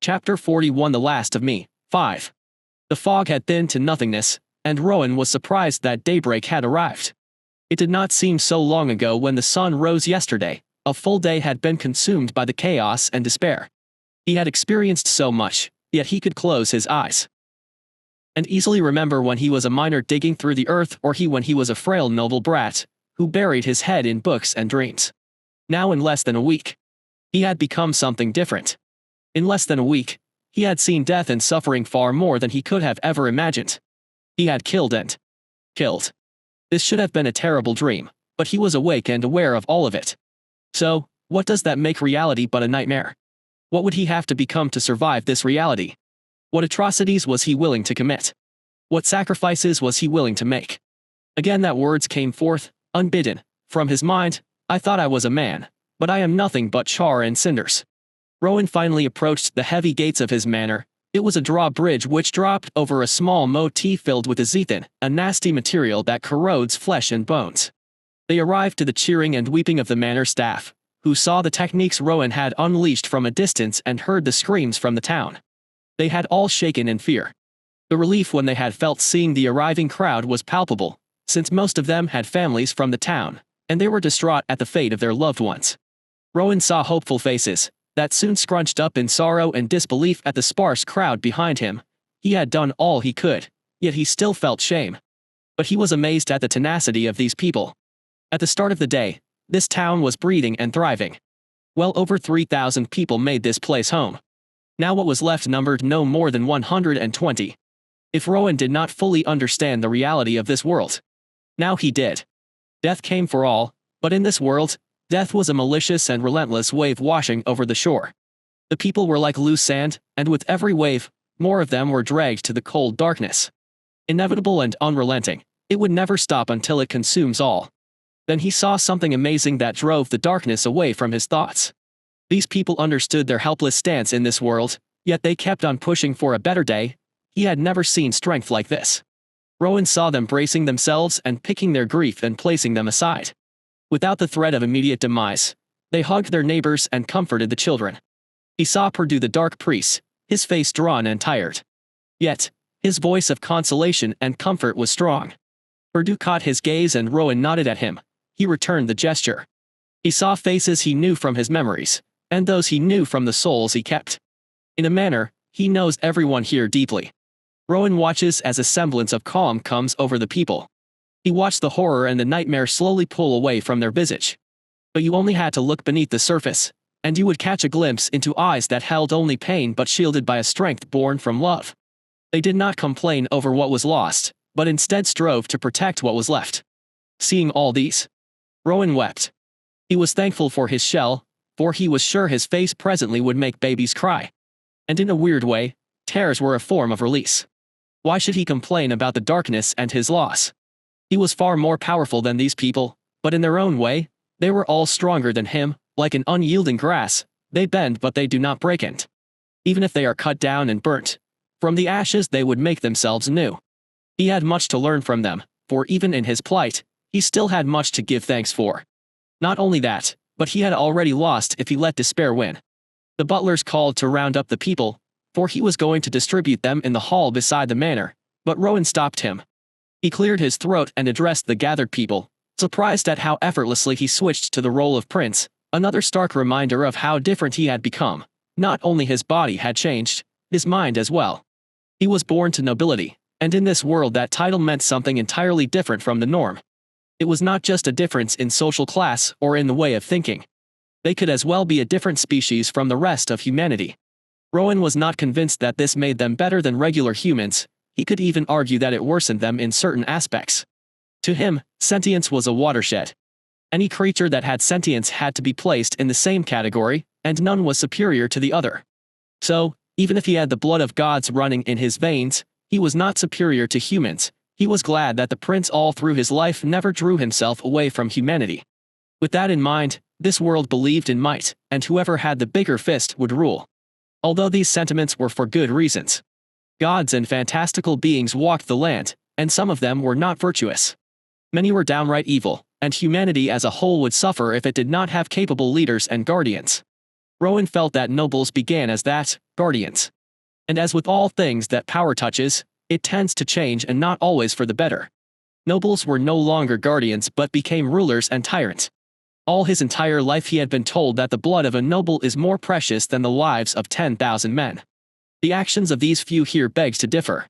Chapter 41 The Last of Me, 5. The fog had thinned to nothingness, and Rowan was surprised that daybreak had arrived. It did not seem so long ago when the sun rose yesterday. A full day had been consumed by the chaos and despair. He had experienced so much, yet he could close his eyes and easily remember when he was a miner digging through the earth, or when he was a frail noble brat who buried his head in books and dreams. Now in less than a week, he had become something different. In less than a week, he had seen death and suffering far more than he could have ever imagined. He had killed and killed. This should have been a terrible dream, but he was awake and aware of all of it. So, what does that make reality but a nightmare? What would he have to become to survive this reality? What atrocities was he willing to commit? What sacrifices was he willing to make? Again that words came forth, unbidden, from his mind. I thought I was a man, but I am nothing but char and cinders. Rowan finally approached the heavy gates of his manor. It was a drawbridge which dropped over a small moat filled with azethan, a nasty material that corrodes flesh and bones. They arrived to the cheering and weeping of the manor staff, who saw the techniques Rowan had unleashed from a distance and heard the screams from the town. They had all shaken in fear. The relief when they had felt seeing the arriving crowd was palpable, since most of them had families from the town, and they were distraught at the fate of their loved ones. Rowan saw hopeful faces that soon scrunched up in sorrow and disbelief at the sparse crowd behind him. He had done all he could, yet he still felt shame. But he was amazed at the tenacity of these people. At the start of the day, this town was breathing and thriving. Well over 3,000 people made this place home. Now what was left numbered no more than 120. If Rowan did not fully understand the reality of this world, now he did. Death came for all, but in this world, death was a malicious and relentless wave washing over the shore. The people were like loose sand, and with every wave, more of them were dragged to the cold darkness. Inevitable and unrelenting, it would never stop until it consumes all. Then he saw something amazing that drove the darkness away from his thoughts. These people understood their helpless stance in this world, yet they kept on pushing for a better day. He had never seen strength like this. Rowan saw them bracing themselves and picking their grief and placing them aside. Without the threat of immediate demise, they hugged their neighbors and comforted the children. He saw Perdue the dark priest, his face drawn and tired. Yet, his voice of consolation and comfort was strong. Perdue caught his gaze and Rowan nodded at him. He returned the gesture. He saw faces he knew from his memories, and those he knew from the souls he kept. In a manner, he knows everyone here deeply. Rowan watches as a semblance of calm comes over the people. He watched the horror and the nightmare slowly pull away from their visage. But you only had to look beneath the surface, and you would catch a glimpse into eyes that held only pain but shielded by a strength born from love. They did not complain over what was lost, but instead strove to protect what was left. Seeing all these, Rowan wept. He was thankful for his shell, for he was sure his face presently would make babies cry. And in a weird way, tears were a form of release. Why should he complain about the darkness and his loss? He was far more powerful than these people, but in their own way, they were all stronger than him. Like an unyielding grass, they bend but they do not break it. Even if they are cut down and burnt, from the ashes they would make themselves new. He had much to learn from them, for even in his plight, he still had much to give thanks for. Not only that, but he had already lost if he let despair win. The butlers called to round up the people, for he was going to distribute them in the hall beside the manor, but Rowan stopped him. He cleared his throat and addressed the gathered people, surprised at how effortlessly he switched to the role of prince, another stark reminder of how different he had become. Not only his body had changed, his mind as well. He was born to nobility, and in this world that title meant something entirely different from the norm. It was not just a difference in social class or in the way of thinking. They could as well be a different species from the rest of humanity. Rowan was not convinced that this made them better than regular humans. He could even argue that it worsened them in certain aspects. To him, sentience was a watershed. Any creature that had sentience had to be placed in the same category, and none was superior to the other. So, even if he had the blood of gods running in his veins, he was not superior to humans. He was glad that the prince all through his life never drew himself away from humanity. With that in mind, this world believed in might, and whoever had the bigger fist would rule. Although these sentiments were for good reasons. Gods and fantastical beings walked the land, and some of them were not virtuous. Many were downright evil, and humanity as a whole would suffer if it did not have capable leaders and guardians. Rowan felt that nobles began as that, guardians. And as with all things that power touches, it tends to change and not always for the better. Nobles were no longer guardians but became rulers and tyrants. All his entire life he had been told that the blood of a noble is more precious than the lives of 10,000 men. The actions of these few here begs to differ.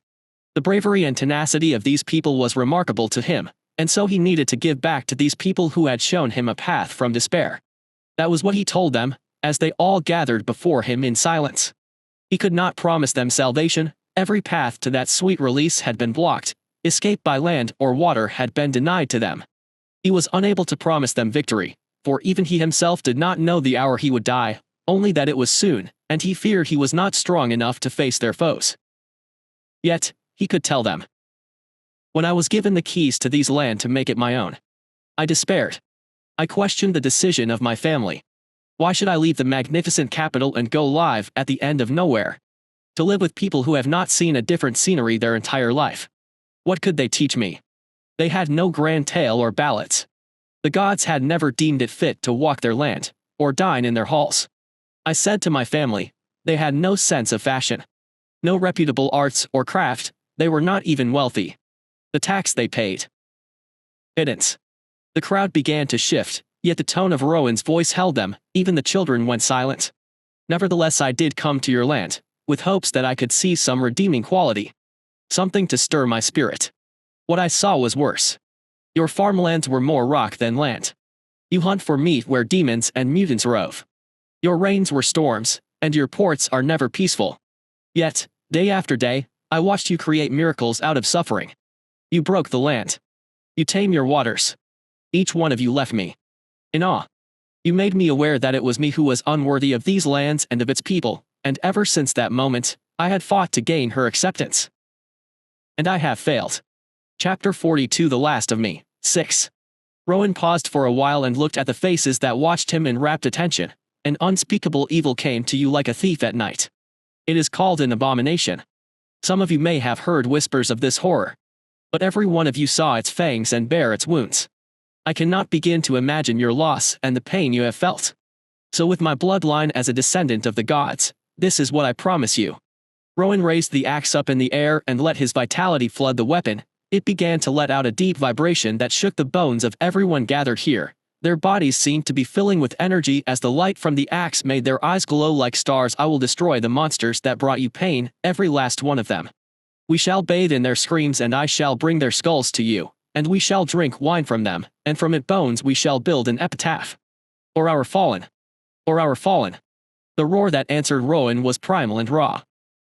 The bravery and tenacity of these people was remarkable to him, and so he needed to give back to these people who had shown him a path from despair. That was what he told them, as they all gathered before him in silence. He could not promise them salvation, every path to that sweet release had been blocked, escape by land or water had been denied to them. He was unable to promise them victory, for even he himself did not know the hour he would die, only that it was soon, and he feared he was not strong enough to face their foes. Yet, he could tell them. When I was given the keys to these land to make it my own, I despaired. I questioned the decision of my family. Why should I leave the magnificent capital and go live at the end of nowhere? To live with people who have not seen a different scenery their entire life. What could they teach me? They had no grand tale or ballads. The gods had never deemed it fit to walk their land, or dine in their halls. I said to my family, they had no sense of fashion. No reputable arts or craft, they were not even wealthy. The tax they paid. Pittance. The crowd began to shift, yet the tone of Rowan's voice held them, even the children went silent. Nevertheless I did come to your land, with hopes that I could see some redeeming quality. Something to stir my spirit. What I saw was worse. Your farmlands were more rock than land. You hunt for meat where demons and mutants rove. Your rains were storms, and your ports are never peaceful. Yet, day after day, I watched you create miracles out of suffering. You broke the land. You tame your waters. Each one of you left me in awe. You made me aware that it was me who was unworthy of these lands and of its people, and ever since that moment, I had fought to gain her acceptance. And I have failed. Chapter 42 The Last of Me, 6. Rowan paused for a while and looked at the faces that watched him in rapt attention. An unspeakable evil came to you like a thief at night. It is called an abomination. Some of you may have heard whispers of this horror. But every one of you saw its fangs and bare its wounds. I cannot begin to imagine your loss and the pain you have felt. So with my bloodline as a descendant of the gods, this is what I promise you. Rowan raised the axe up in the air and let his vitality flood the weapon. It began to let out a deep vibration that shook the bones of everyone gathered here. Their bodies seemed to be filling with energy as the light from the axe made their eyes glow like stars. I will destroy the monsters that brought you pain, every last one of them. We shall bathe in their screams and I shall bring their skulls to you, and we shall drink wine from them, and from its bones we shall build an epitaph. Or our fallen. Or our fallen. The roar that answered Rowan was primal and raw.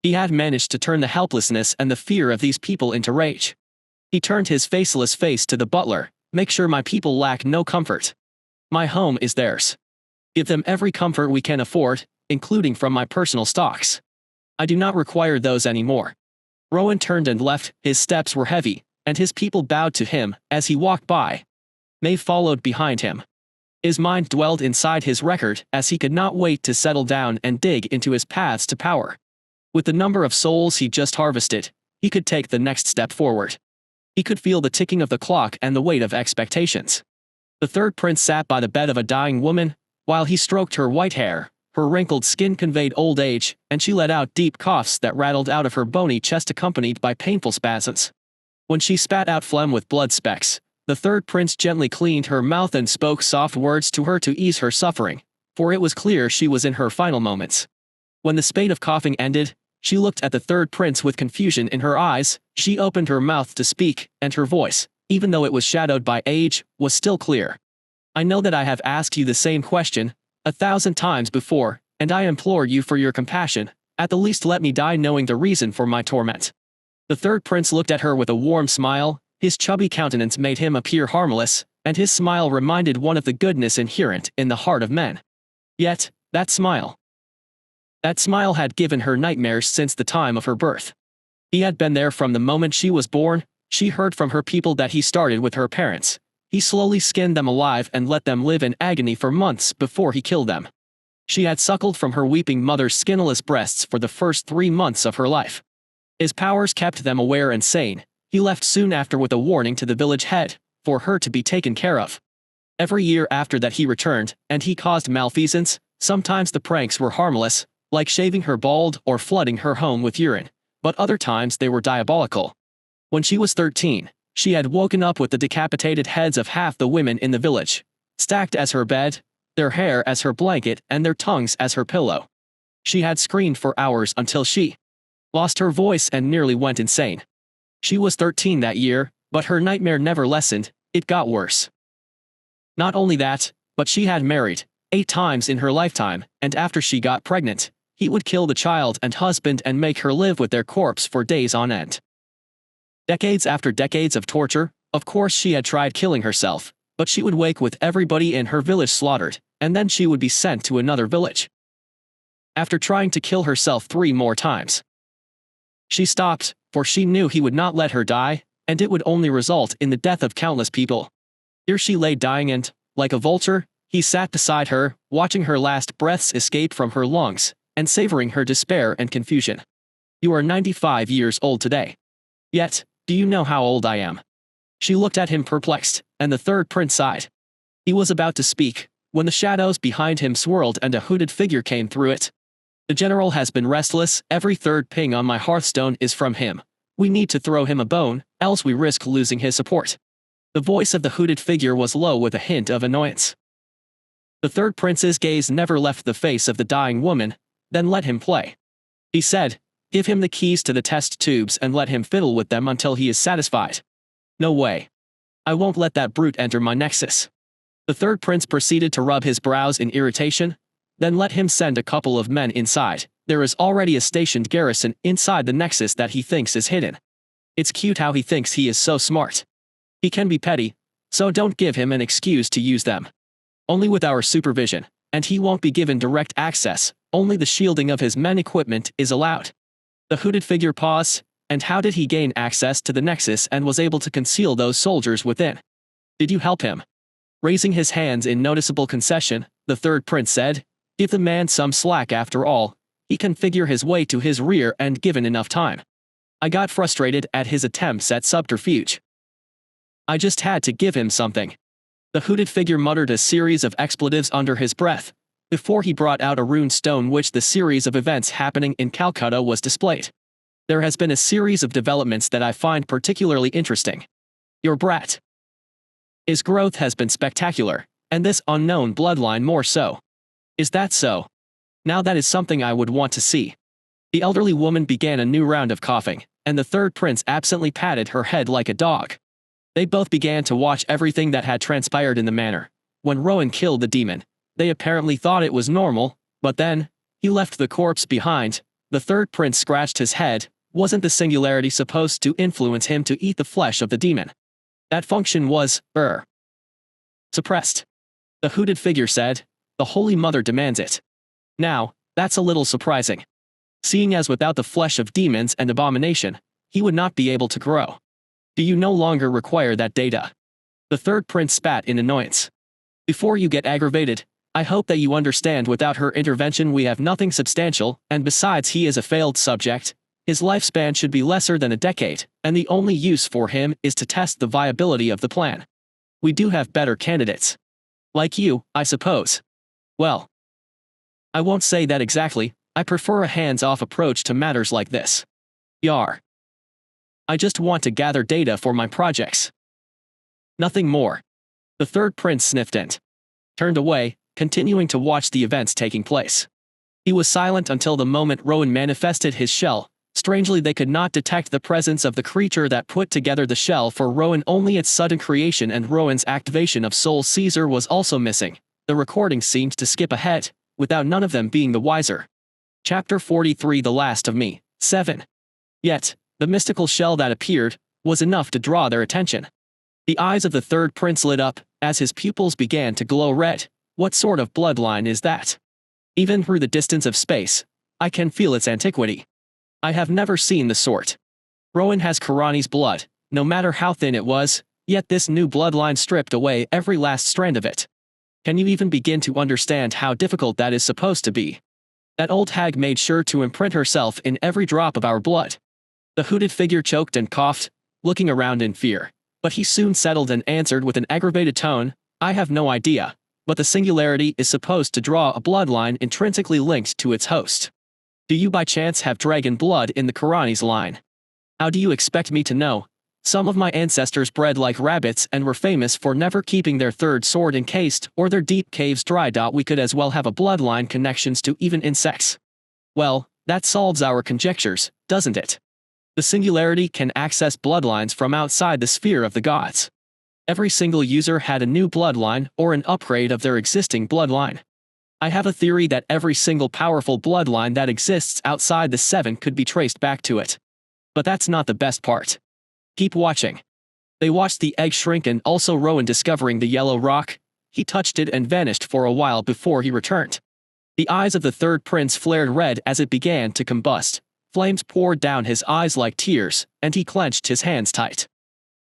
He had managed to turn the helplessness and the fear of these people into rage. He turned his faceless face to the butler. Make sure my people lack no comfort. My home is theirs. Give them every comfort we can afford, including from my personal stocks. I do not require those anymore. Rowan turned and left. His steps were heavy, and his people bowed to him as he walked by. Maeve followed behind him. His mind dwelled inside his record as he could not wait to settle down and dig into his paths to power. With the number of souls he just harvested, he could take the next step forward. He could feel the ticking of the clock and the weight of expectations. The third prince sat by the bed of a dying woman, while he stroked her white hair. Her wrinkled skin conveyed old age, and she let out deep coughs that rattled out of her bony chest accompanied by painful spasms. When she spat out phlegm with blood specks, the third prince gently cleaned her mouth and spoke soft words to her to ease her suffering, for it was clear she was in her final moments. When the spate of coughing ended, she looked at the third prince with confusion in her eyes. She opened her mouth to speak, and her voice, even though it was shadowed by age, was still clear. I know that I have asked you the same question 1,000 times before, and I implore you for your compassion. At the least let me die knowing the reason for my torment. The third prince looked at her with a warm smile. His chubby countenance made him appear harmless, and his smile reminded one of the goodness inherent in the heart of men. Yet, that smile had given her nightmares since the time of her birth. He had been there from the moment she was born. She heard from her people that he started with her parents. He slowly skinned them alive and let them live in agony for months before he killed them. She had suckled from her weeping mother's skinless breasts for the first 3 months of her life. His powers kept them aware and sane. He left soon after with a warning to the village head, for her to be taken care of. Every year after that he returned, and he caused malfeasance, Sometimes the pranks were harmless, like shaving her bald or flooding her home with urine, but other times they were diabolical. When she was 13, she had woken up with the decapitated heads of half the women in the village, stacked as her bed, their hair as her blanket and their tongues as her pillow. She had screamed for hours until she lost her voice and nearly went insane. She was 13 that year, but her nightmare never lessened, it got worse. Not only that, but she had married 8 times in her lifetime, and after she got pregnant, he would kill the child and husband and make her live with their corpse for days on end. Decades after decades of torture, of course she had tried killing herself, but she would wake with everybody in her village slaughtered, and then she would be sent to another village. After trying to kill herself 3 more times, she stopped, for she knew he would not let her die, and it would only result in the death of countless people. Here she lay dying and, like a vulture, he sat beside her, watching her last breaths escape from her lungs, and savoring her despair and confusion. You are 95 years old today. Yet, do you know how old I am? She looked at him perplexed, and the third prince sighed. He was about to speak, when the shadows behind him swirled and a hooded figure came through it. The general has been restless, every third ping on my hearthstone is from him. We need to throw him a bone, else we risk losing his support. The voice of the hooded figure was low with a hint of annoyance. The third prince's gaze never left the face of the dying woman. Then let him play. He said, give him the keys to the test tubes and let him fiddle with them until he is satisfied. No way. I won't let that brute enter my nexus. The third prince proceeded to rub his brows in irritation. Then let him send a couple of men inside. There is already a stationed garrison inside the nexus that he thinks is hidden. It's cute how he thinks he is so smart. He can be petty, so don't give him an excuse to use them. Only with our supervision, and he won't be given direct access, only the shielding of his men equipment is allowed. The hooded figure paused, and how did he gain access to the nexus and was able to conceal those soldiers within? Did you help him? Raising his hands in noticeable concession, the third prince said, give the man some slack after all, he can figure his way to his rear and given enough time. I got frustrated at his attempts at subterfuge. I just had to give him something. The hooded figure muttered a series of expletives under his breath, before he brought out a rune stone which the series of events happening in Calcutta was displayed. There has been a series of developments that I find particularly interesting. Your brat. His growth has been spectacular, and this unknown bloodline more so. Is that so? Now that is something I would want to see. The elderly woman began a new round of coughing, and the third prince absently patted her head like a dog. They both began to watch everything that had transpired in the manor. When Rowan killed the demon, they apparently thought it was normal, but then, he left the corpse behind. The third prince scratched his head. Wasn't the singularity supposed to influence him to eat the flesh of the demon? That function was, suppressed. The hooded figure said, the Holy Mother demands it. Now, that's a little surprising. Seeing as without the flesh of demons and abomination, he would not be able to grow. Do you no longer require that data? The third prince spat in annoyance. Before you get aggravated, I hope that you understand without her intervention we have nothing substantial, and besides he is a failed subject. His lifespan should be lesser than a decade, and the only use for him is to test the viability of the plan. We do have better candidates. Like you, I suppose. Well, I won't say that exactly, I prefer a hands-off approach to matters like this. Yar. I just want to gather data for my projects. Nothing more. The third prince sniffed and turned away, continuing to watch the events taking place. He was silent until the moment Rowan manifested his shell. Strangely, they could not detect the presence of the creature that put together the shell for Rowan, only its sudden creation and Rowan's activation of Soul Caesar was also missing. The recording seemed to skip ahead, without none of them being the wiser. Chapter 43 The Last of Me, 7. Yet, the mystical shell that appeared was enough to draw their attention. The eyes of the third prince lit up, as his pupils began to glow red. What sort of bloodline is that? Even through the distance of space, I can feel its antiquity. I have never seen the sort. Rowan has Kuranes blood, no matter how thin it was, yet this new bloodline stripped away every last strand of it. Can you even begin to understand how difficult that is supposed to be? That old hag made sure to imprint herself in every drop of our blood. The hooded figure choked and coughed, looking around in fear, but he soon settled and answered with an aggravated tone, I have no idea. But the singularity is supposed to draw a bloodline intrinsically linked to its host. Do you by chance have dragon blood in the Kuranes line? How do you expect me to know? Some of my ancestors bred like rabbits and were famous for never keeping their third sword encased or their deep caves dry. We could as well have a bloodline connections to even insects. Well, that solves our conjectures, doesn't it? The singularity can access bloodlines from outside the sphere of the gods. Every single user had a new bloodline or an upgrade of their existing bloodline. I have a theory that every single powerful bloodline that exists outside the seven could be traced back to it. But that's not the best part. Keep watching. They watched the egg shrink and also Rowan discovering the yellow rock. He touched it and vanished for a while before he returned. The eyes of the third prince flared red as it began to combust. Flames poured down his eyes like tears, and he clenched his hands tight.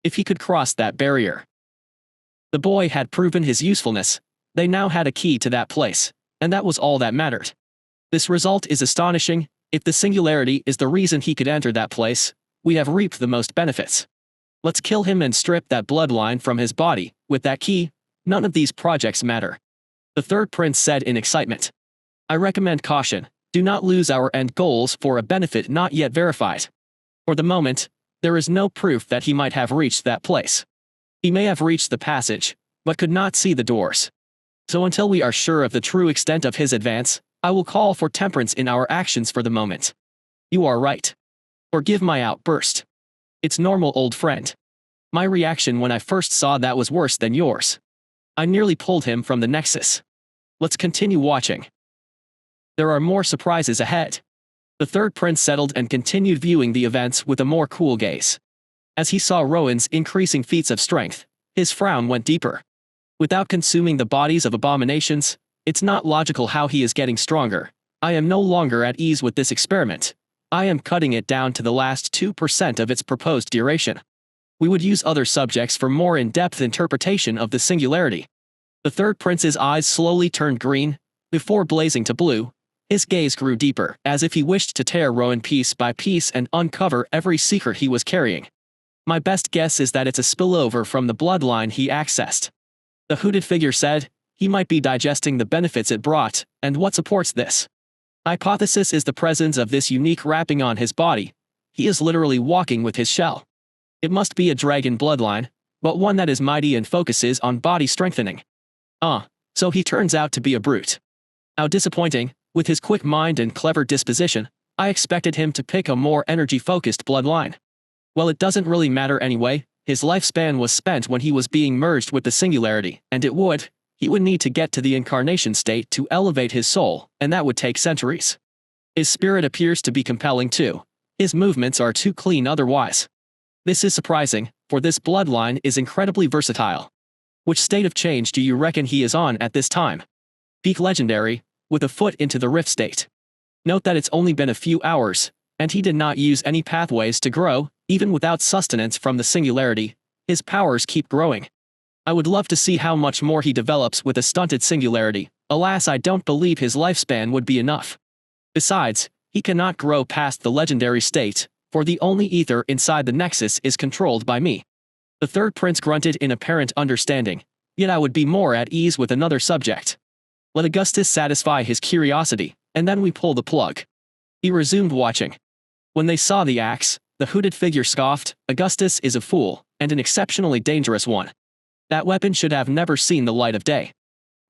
If he could cross that barrier. The boy had proven his usefulness. They now had a key to that place, and that was all that mattered. This result is astonishing. If the singularity is the reason he could enter that place, we have reaped the most benefits. Let's kill him and strip that bloodline from his body. With that key, none of these projects matter. The third prince said in excitement. I recommend caution. Do not lose our end goals for a benefit not yet verified. For the moment, there is no proof that he might have reached that place. He may have reached the passage, but could not see the doors. So until we are sure of the true extent of his advance, I will call for temperance in our actions for the moment. You are right. Forgive my outburst. It's normal, old friend. My reaction when I first saw that was worse than yours. I nearly pulled him from the nexus. Let's continue watching. There are more surprises ahead. The third prince settled and continued viewing the events with a more cool gaze. As he saw Rowan's increasing feats of strength, his frown went deeper. Without consuming the bodies of abominations, it's not logical how he is getting stronger. I am no longer at ease with this experiment. I am cutting it down to the last 2% of its proposed duration. We would use other subjects for more in-depth interpretation of the singularity. The third prince's eyes slowly turned green, before blazing to blue. His gaze grew deeper, as if he wished to tear Rowan piece by piece and uncover every secret he was carrying. My best guess is that it's a spillover from the bloodline he accessed. The hooded figure said, he might be digesting the benefits it brought, and what supports this hypothesis is the presence of this unique wrapping on his body. He is literally walking with his shell. It must be a dragon bloodline, but one that is mighty and focuses on body strengthening. So he turns out to be a brute. How disappointing. With his quick mind and clever disposition, I expected him to pick a more energy-focused bloodline. Well, it doesn't really matter anyway. His lifespan was spent when he was being merged with the singularity, and he would need to get to the incarnation state to elevate his soul, and that would take centuries. His spirit appears to be compelling too. His movements are too clean otherwise. This is surprising, for this bloodline is incredibly versatile. Which state of change do you reckon he is on at this time? Peak legendary, with a foot into the rift state. Note that it's only been a few hours, and he did not use any pathways to grow. Even without sustenance from the singularity, his powers keep growing. I would love to see how much more he develops with a stunted singularity. Alas, I don't believe his lifespan would be enough. Besides, he cannot grow past the legendary state, for the only ether inside the nexus is controlled by me. The third prince grunted in apparent understanding, yet I would be more at ease with another subject. Let Augustus satisfy his curiosity, and then we pull the plug. He resumed watching. When they saw the axe, the hooded figure scoffed, Augustus is a fool, and an exceptionally dangerous one. That weapon should have never seen the light of day.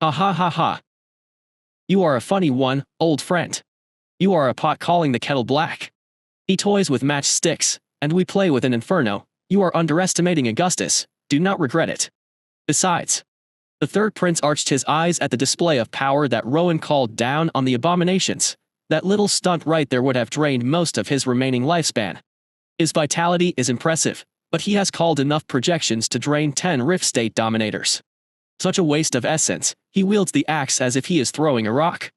Ha ha ha ha. You are a funny one, old friend. You are a pot calling the kettle black. He toys with matchsticks, and we play with an inferno. You are underestimating Augustus, do not regret it. Besides, the third prince arched his eyes at the display of power that Rowan called down on the abominations. That little stunt right there would have drained most of his remaining lifespan. His vitality is impressive, but he has called enough projections to drain 10 rift state dominators. Such a waste of essence. He wields the axe as if he is throwing a rock.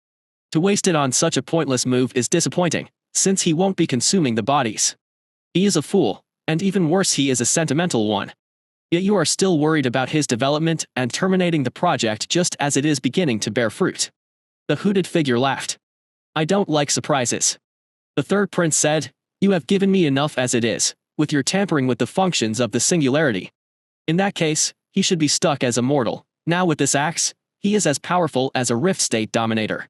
To waste it on such a pointless move is disappointing, since he won't be consuming the bodies. He is a fool, and even worse, he is a sentimental one. Yet you are still worried about his development and terminating the project just as it is beginning to bear fruit. The hooded figure laughed. I don't like surprises. The third prince said, you have given me enough as it is, with your tampering with the functions of the singularity. In that case, he should be stuck as a mortal. Now with this axe, he is as powerful as a Rift State Dominator.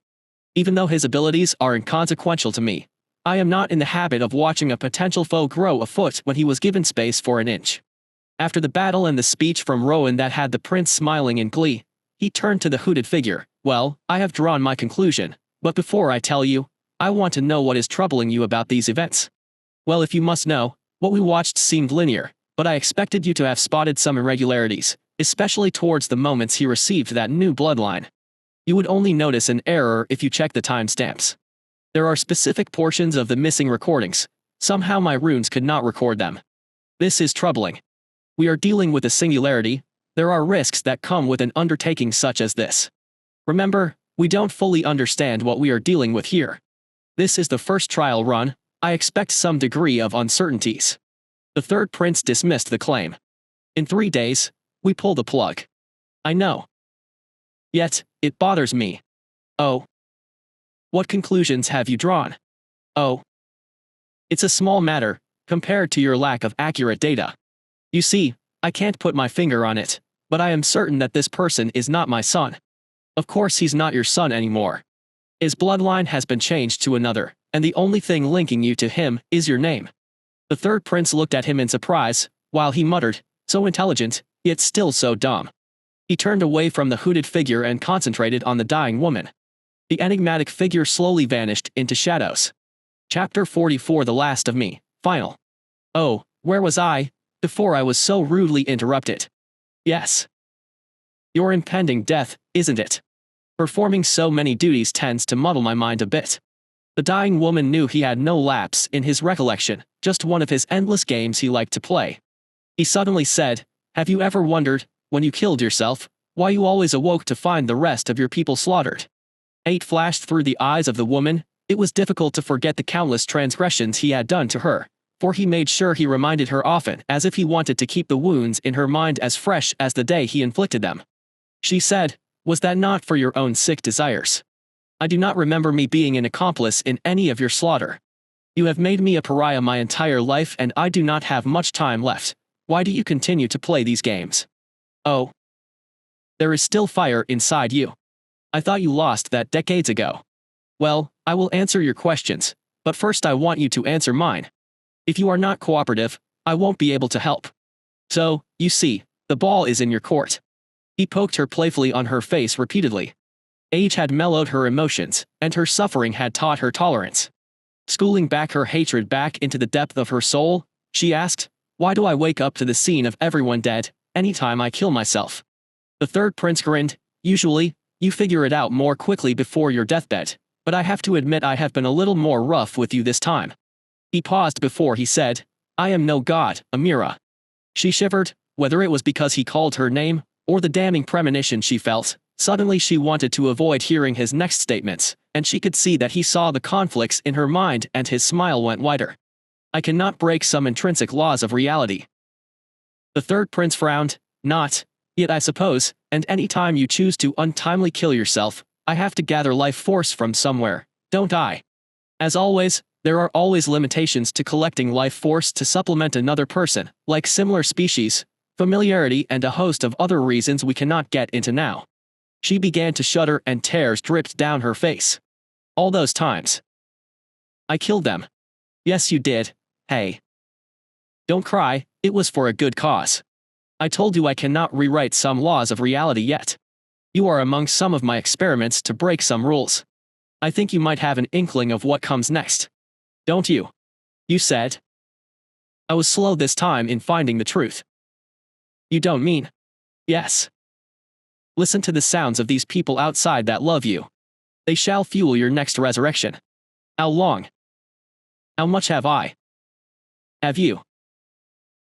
Even though his abilities are inconsequential to me, I am not in the habit of watching a potential foe grow a foot when he was given space for an inch. After the battle and the speech from Rowan that had the prince smiling in glee, he turned to the hooded figure. Well, I have drawn my conclusion, but before I tell you, I want to know what is troubling you about these events. Well, if you must know, what we watched seemed linear, but I expected you to have spotted some irregularities, especially towards the moments he received that new bloodline. You would only notice an error if you check the timestamps. There are specific portions of the missing recordings. Somehow my runes could not record them. This is troubling. We are dealing with a singularity. There are risks that come with an undertaking such as this. Remember, we don't fully understand what we are dealing with here. This is the first trial run. I expect some degree of uncertainties. The third prince dismissed the claim. In 3 days, we pull the plug. I know. Yet, it bothers me. Oh. What conclusions have you drawn? Oh. It's a small matter, compared to your lack of accurate data. You see, I can't put my finger on it, but I am certain that this person is not my son. Of course he's not your son anymore. His bloodline has been changed to another, and the only thing linking you to him is your name. The third prince looked at him in surprise, while he muttered, so intelligent, yet still so dumb. He turned away from the hooded figure and concentrated on the dying woman. The enigmatic figure slowly vanished into shadows. Chapter 44 The Last of Me, Final. Oh, where was I, before I was so rudely interrupted? Yes. Your impending death, isn't it? Performing so many duties tends to muddle my mind a bit. The dying woman knew he had no lapse in his recollection, just one of his endless games he liked to play. He suddenly said, have you ever wondered, when you killed yourself, why you always awoke to find the rest of your people slaughtered? Hate flashed through the eyes of the woman. It was difficult to forget the countless transgressions he had done to her, for he made sure he reminded her often, as if he wanted to keep the wounds in her mind as fresh as the day he inflicted them. She said, was that not for your own sick desires? I do not remember me being an accomplice in any of your slaughter. You have made me a pariah my entire life and I do not have much time left. Why do you continue to play these games? Oh. There is still fire inside you. I thought you lost that decades ago. Well, I will answer your questions, but first I want you to answer mine. If you are not cooperative, I won't be able to help. So, you see, the ball is in your court. He poked her playfully on her face repeatedly. Age had mellowed her emotions, and her suffering had taught her tolerance. Schooling back her hatred back into the depth of her soul, she asked, why do I wake up to the scene of everyone dead, anytime I kill myself? The third prince grinned, usually, you figure it out more quickly before your deathbed, but I have to admit I have been a little more rough with you this time. He paused before he said, I am no god, Amira. She shivered, whether it was because he called her name, or the damning premonition she felt. Suddenly she wanted to avoid hearing his next statements, and she could see that he saw the conflicts in her mind and his smile went wider. I cannot break some intrinsic laws of reality. The third prince frowned, not, yet I suppose, and any time you choose to untimely kill yourself, I have to gather life force from somewhere, don't I? As always, there are always limitations to collecting life force to supplement another person, like similar species, familiarity and a host of other reasons we cannot get into now. She began to shudder and tears dripped down her face. All those times. I killed them. Yes you did, hey. Don't cry, it was for a good cause. I told you I cannot rewrite some laws of reality yet. You are among some of my experiments to break some rules. I think you might have an inkling of what comes next. Don't you? You said. I was slow this time in finding the truth. You don't mean? Yes. Listen to the sounds of these people outside that love you. They shall fuel your next resurrection. How long? How much have I? Have you?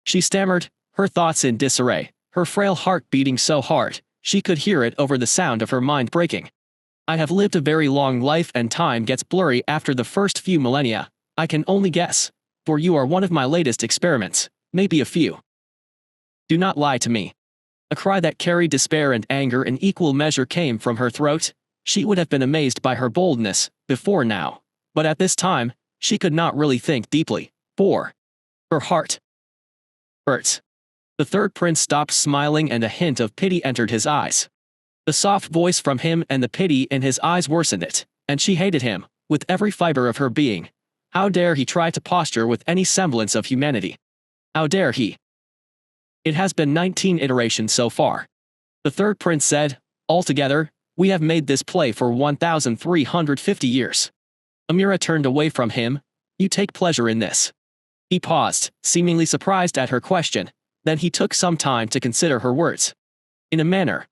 She stammered, her thoughts in disarray, her frail heart beating so hard, she could hear it over the sound of her mind breaking. I have lived a very long life and time gets blurry after the first few millennia. I can only guess, for you are one of my latest experiments, maybe a few. Do not lie to me. A cry that carried despair and anger in equal measure came from her throat. She would have been amazed by her boldness, before now. But at this time, she could not really think deeply, for her heart hurts. The third prince stopped smiling and a hint of pity entered his eyes. The soft voice from him and the pity in his eyes worsened it, and she hated him, with every fiber of her being. How dare he try to posture with any semblance of humanity? How dare he? It has been 19 iterations so far. The third prince said, altogether, we have made this play for 1,350 years. Amira turned away from him. You take pleasure in this. He paused, seemingly surprised at her question, then he took some time to consider her words. In a manner,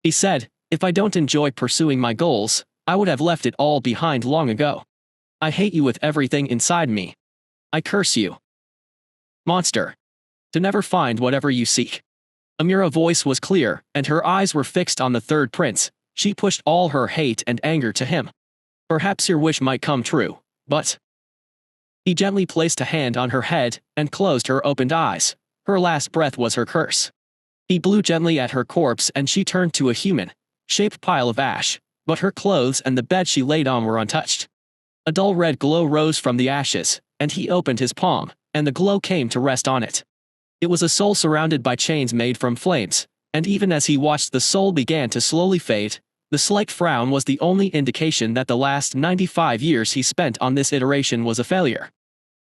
he said, if I don't enjoy pursuing my goals, I would have left it all behind long ago. I hate you with everything inside me. I curse you. Monster. To never find whatever you seek. Amira's voice was clear, and her eyes were fixed on the third prince. She pushed all her hate and anger to him. Perhaps your wish might come true, but... He gently placed a hand on her head and closed her opened eyes. Her last breath was her curse. He blew gently at her corpse and she turned to a human-shaped pile of ash, but her clothes and the bed she laid on were untouched. A dull red glow rose from the ashes, and he opened his palm, and the glow came to rest on it. It was a soul surrounded by chains made from flames, and even as he watched the soul began to slowly fade, the slight frown was the only indication that the last 95 years he spent on this iteration was a failure.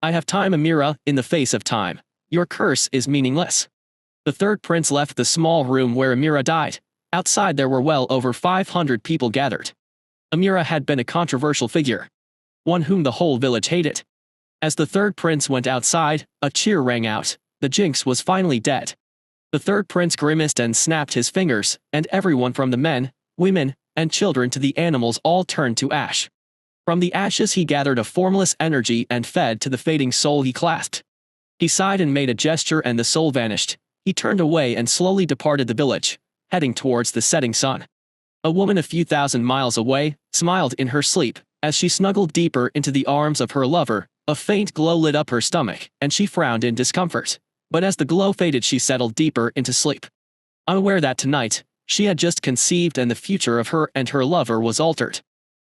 I have time, Amira, in the face of time. Your curse is meaningless. The third prince left the small room where Amira died. Outside there were well over 500 people gathered. Amira had been a controversial figure. One whom the whole village hated. As the third prince went outside, a cheer rang out. The jinx was finally dead. The third prince grimaced and snapped his fingers, and everyone from the men, women, and children to the animals all turned to ash. From the ashes he gathered a formless energy and fed to the fading soul he clasped. He sighed and made a gesture and the soul vanished. He turned away and slowly departed the village, heading towards the setting sun. A woman a few thousand miles away smiled in her sleep as she snuggled deeper into the arms of her lover. A faint glow lit up her stomach, and she frowned in discomfort. But as the glow faded she settled deeper into sleep. Unaware that tonight, she had just conceived and the future of her and her lover was altered.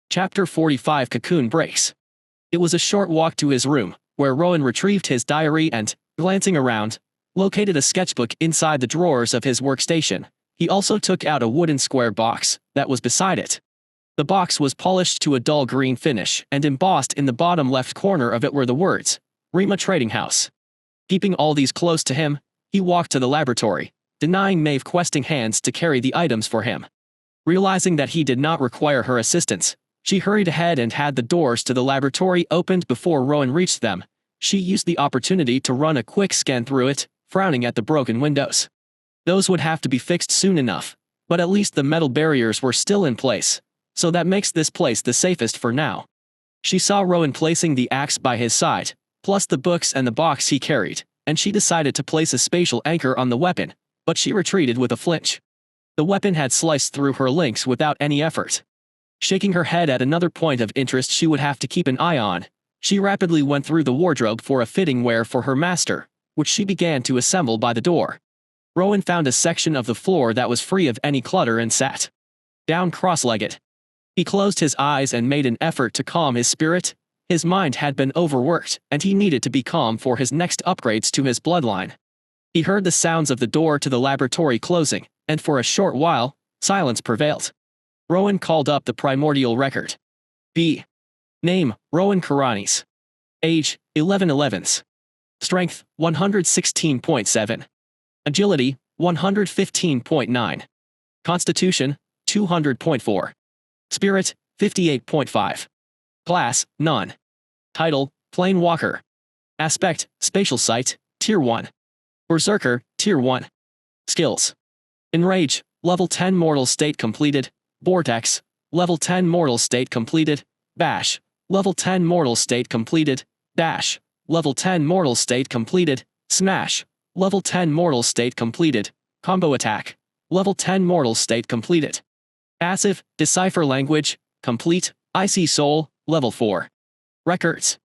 Chapter 45 Cocoon Breaks. It was a short walk to his room, where Rowan retrieved his diary and, glancing around, located a sketchbook inside the drawers of his workstation. He also took out a wooden square box that was beside it. The box was polished to a dull green finish, and embossed in the bottom left corner of it were the words, Rima Trading House. Keeping all these close to him, he walked to the laboratory, denying Maeve questing hands to carry the items for him. Realizing that he did not require her assistance, she hurried ahead and had the doors to the laboratory opened before Rowan reached them. She used the opportunity to run a quick scan through it, frowning at the broken windows. Those would have to be fixed soon enough, but at least the metal barriers were still in place, so that makes this place the safest for now. She saw Rowan placing the axe by his side, plus the books and the box he carried, and she decided to place a spatial anchor on the weapon, but she retreated with a flinch. The weapon had sliced through her links without any effort. Shaking her head at another point of interest she would have to keep an eye on, she rapidly went through the wardrobe for a fitting wear for her master, which she began to assemble by the door. Rowan found a section of the floor that was free of any clutter and sat down cross-legged. He closed his eyes and made an effort to calm his spirit. His mind had been overworked, and he needed to be calm for his next upgrades to his bloodline. He heard the sounds of the door to the laboratory closing, and for a short while, silence prevailed. Rowan called up the primordial record. B. Name, Rowan Kuranes. Age, 11/11. Strength, 116.7. Agility, 115.9. Constitution, 200.4. Spirit, 58.5. Class, none. Title, Plain Walker. Aspect, Spatial Sight, Tier 1. Berserker, Tier 1. Skills. Enrage, Level 10 Mortal State completed. Vortex, Level 10 Mortal State completed. Bash, Level 10 Mortal State completed. Dash, Level 10 Mortal State completed. Smash, Level 10 Mortal State completed. Combo Attack, Level 10 Mortal State completed. Passive, Decipher Language, complete. Icy Soul, Level 4. Records.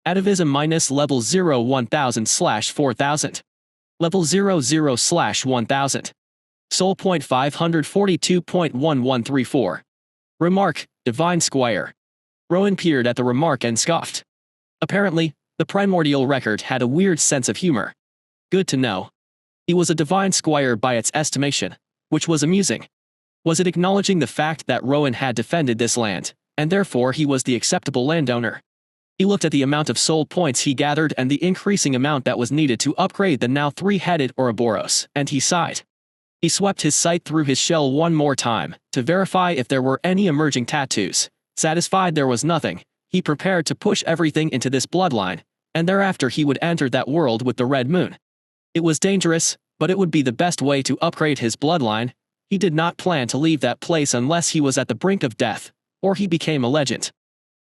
Atavism minus level 0 1000/4000. Level 00/1000. Soul point 542.1134. Remark, Divine Squire. Rowan peered at the remark and scoffed. Apparently, the primordial record had a weird sense of humor. Good to know. He was a divine squire by its estimation, which was amusing. Was it acknowledging the fact that Rowan had defended this land, and therefore he was the acceptable landowner? He looked at the amount of soul points he gathered and the increasing amount that was needed to upgrade the now three-headed Ouroboros, and he sighed. He swept his sight through his shell one more time, to verify if there were any emerging tattoos. Satisfied there was nothing, he prepared to push everything into this bloodline, and thereafter he would enter that world with the red moon. It was dangerous, but it would be the best way to upgrade his bloodline. He did not plan to leave that place unless he was at the brink of death, or he became a legend.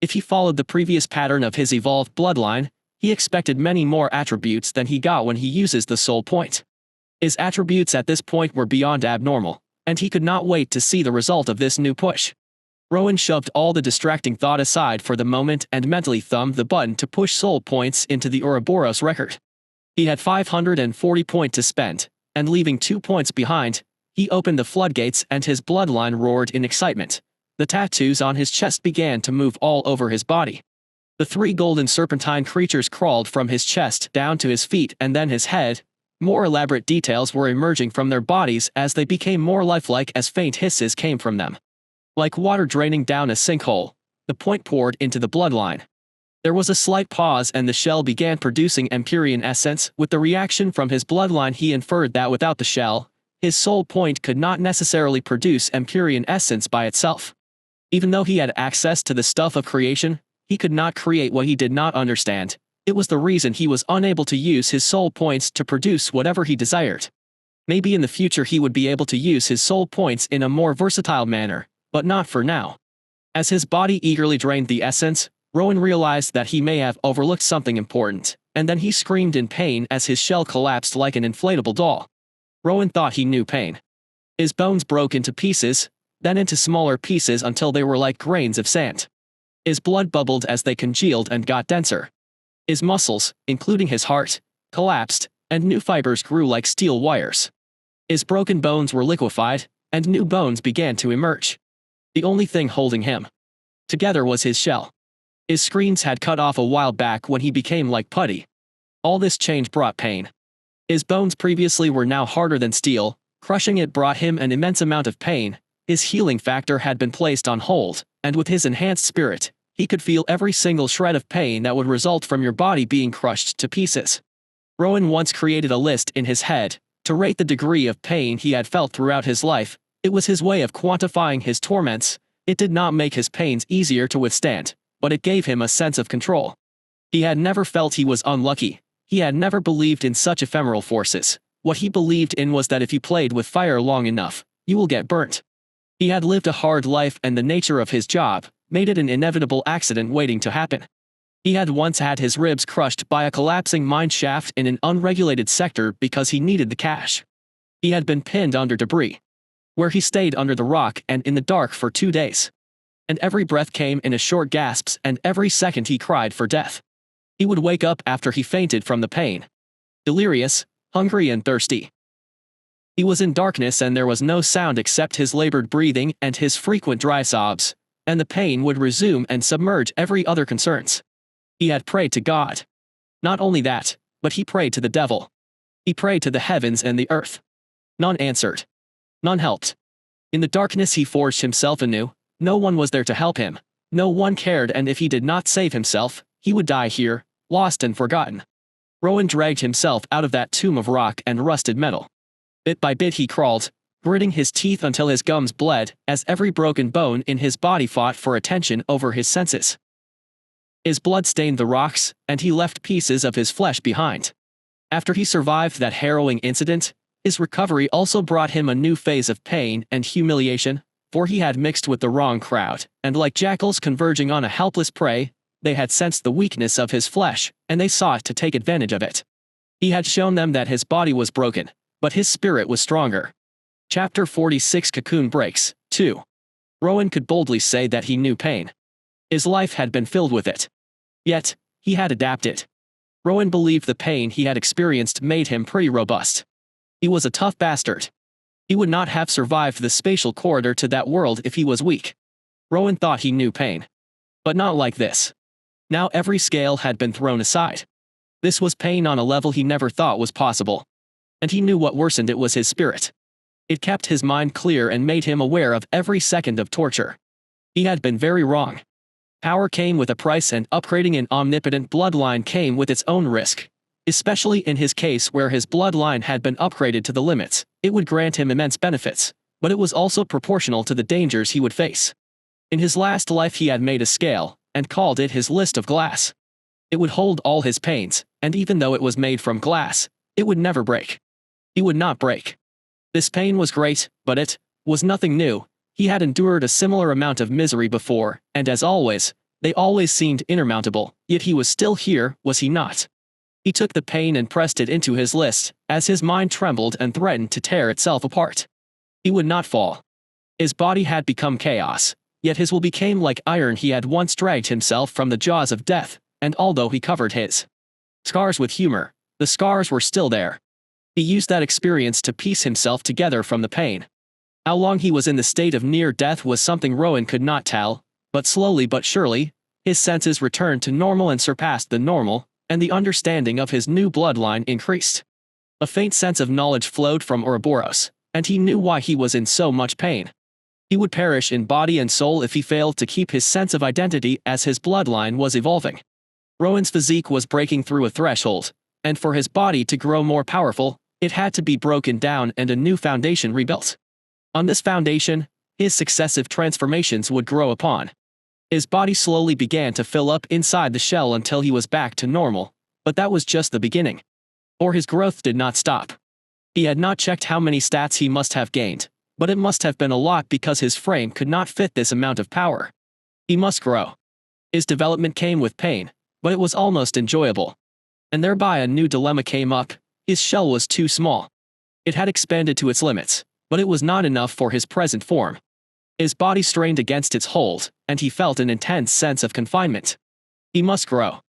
If he followed the previous pattern of his evolved bloodline, he expected many more attributes than he got when he uses the soul point. His attributes at this point were beyond abnormal, and he could not wait to see the result of this new push. Rowan shoved all the distracting thought aside for the moment and mentally thumbed the button to push soul points into the Ouroboros record. He had 540 points to spend, and leaving 2 points behind, he opened the floodgates and his bloodline roared in excitement. The tattoos on his chest began to move all over his body. The 3 golden serpentine creatures crawled from his chest down to his feet and then his head. More elaborate details were emerging from their bodies as they became more lifelike as faint hisses came from them. Like water draining down a sinkhole, the point poured into the bloodline. There was a slight pause and the shell began producing Empyrean essence. With the reaction from his bloodline he inferred that without the shell, his soul point could not necessarily produce Empyrean essence by itself. Even though he had access to the stuff of creation, he could not create what he did not understand. It was the reason he was unable to use his soul points to produce whatever he desired. Maybe in the future he would be able to use his soul points in a more versatile manner, but not for now. As his body eagerly drained the essence, Rowan realized that he may have overlooked something important, and then he screamed in pain as his shell collapsed like an inflatable doll. Rowan thought he knew pain. His bones broke into pieces, then into smaller pieces until they were like grains of sand. His blood bubbled as they congealed and got denser. His muscles, including his heart, collapsed, and new fibers grew like steel wires. His broken bones were liquefied, and new bones began to emerge. The only thing holding him together was his shell. His screens had cut off a while back when he became like putty. All this change brought pain. His bones previously were now harder than steel, crushing it brought him an immense amount of pain. His healing factor had been placed on hold, and with his enhanced spirit, he could feel every single shred of pain that would result from your body being crushed to pieces. Rowan once created a list in his head to rate the degree of pain he had felt throughout his life. It was his way of quantifying his torments. It did not make his pains easier to withstand, but it gave him a sense of control. He had never felt he was unlucky. He had never believed in such ephemeral forces. What he believed in was that if you played with fire long enough, you will get burnt. He had lived a hard life and the nature of his job made it an inevitable accident waiting to happen. He had once had his ribs crushed by a collapsing mine shaft in an unregulated sector because he needed the cash. He had been pinned under debris, where he stayed under the rock and in the dark for 2 days. And every breath came in a short gasps and every second he cried for death. He would wake up after he fainted from the pain. Delirious, hungry and thirsty. He was in darkness and there was no sound except his labored breathing and his frequent dry sobs, and the pain would resume and submerge every other concerns. He had prayed to God. Not only that, but he prayed to the devil. He prayed to the heavens and the earth. None answered. None helped. In the darkness he forged himself anew. No one was there to help him. No one cared, and if he did not save himself, he would die here, lost and forgotten. Rowan dragged himself out of that tomb of rock and rusted metal. Bit by bit he crawled, gritting his teeth until his gums bled, as every broken bone in his body fought for attention over his senses. His blood stained the rocks, and he left pieces of his flesh behind. After he survived that harrowing incident, his recovery also brought him a new phase of pain and humiliation, for he had mixed with the wrong crowd, and like jackals converging on a helpless prey, they had sensed the weakness of his flesh, and they sought to take advantage of it. He had shown them that his body was broken, but his spirit was stronger. Chapter 46 Cocoon Breaks, 2. Rowan could boldly say that he knew pain. His life had been filled with it. Yet, he had adapted. Rowan believed the pain he had experienced made him pretty robust. He was a tough bastard. He would not have survived the spatial corridor to that world if he was weak. Rowan thought he knew pain. But not like this. Now every scale had been thrown aside. This was pain on a level he never thought was possible. And he knew what worsened it was his spirit. It kept his mind clear and made him aware of every second of torture. He had been very wrong. Power came with a price, and upgrading an omnipotent bloodline came with its own risk. Especially in his case, where his bloodline had been upgraded to the limits, it would grant him immense benefits, but it was also proportional to the dangers he would face. In his last life he had made a scale, and called it his list of glass. It would hold all his pains, and even though it was made from glass, it would never break. He would not break. This pain was great, but it was nothing new. He had endured a similar amount of misery before, and as always, they always seemed insurmountable, yet he was still here, was he not? He took the pain and pressed it into his list, as his mind trembled and threatened to tear itself apart. He would not fall. His body had become chaos, yet his will became like iron. He had once dragged himself from the jaws of death, and although he covered his scars with humor, the scars were still there. He used that experience to piece himself together from the pain. How long he was in the state of near death was something Rowan could not tell, but slowly but surely, his senses returned to normal and surpassed the normal, and the understanding of his new bloodline increased. A faint sense of knowledge flowed from Ouroboros, and he knew why he was in so much pain. He would perish in body and soul if he failed to keep his sense of identity as his bloodline was evolving. Rowan's physique was breaking through a threshold, and for his body to grow more powerful, it had to be broken down and a new foundation rebuilt. On this foundation, his successive transformations would grow upon. His body slowly began to fill up inside the shell until he was back to normal, but that was just the beginning. For his growth did not stop. He had not checked how many stats he must have gained, but it must have been a lot because his frame could not fit this amount of power. He must grow. His development came with pain, but it was almost enjoyable. And thereby a new dilemma came up. His shell was too small. It had expanded to its limits, but it was not enough for his present form. His body strained against its hold, and he felt an intense sense of confinement. He must grow.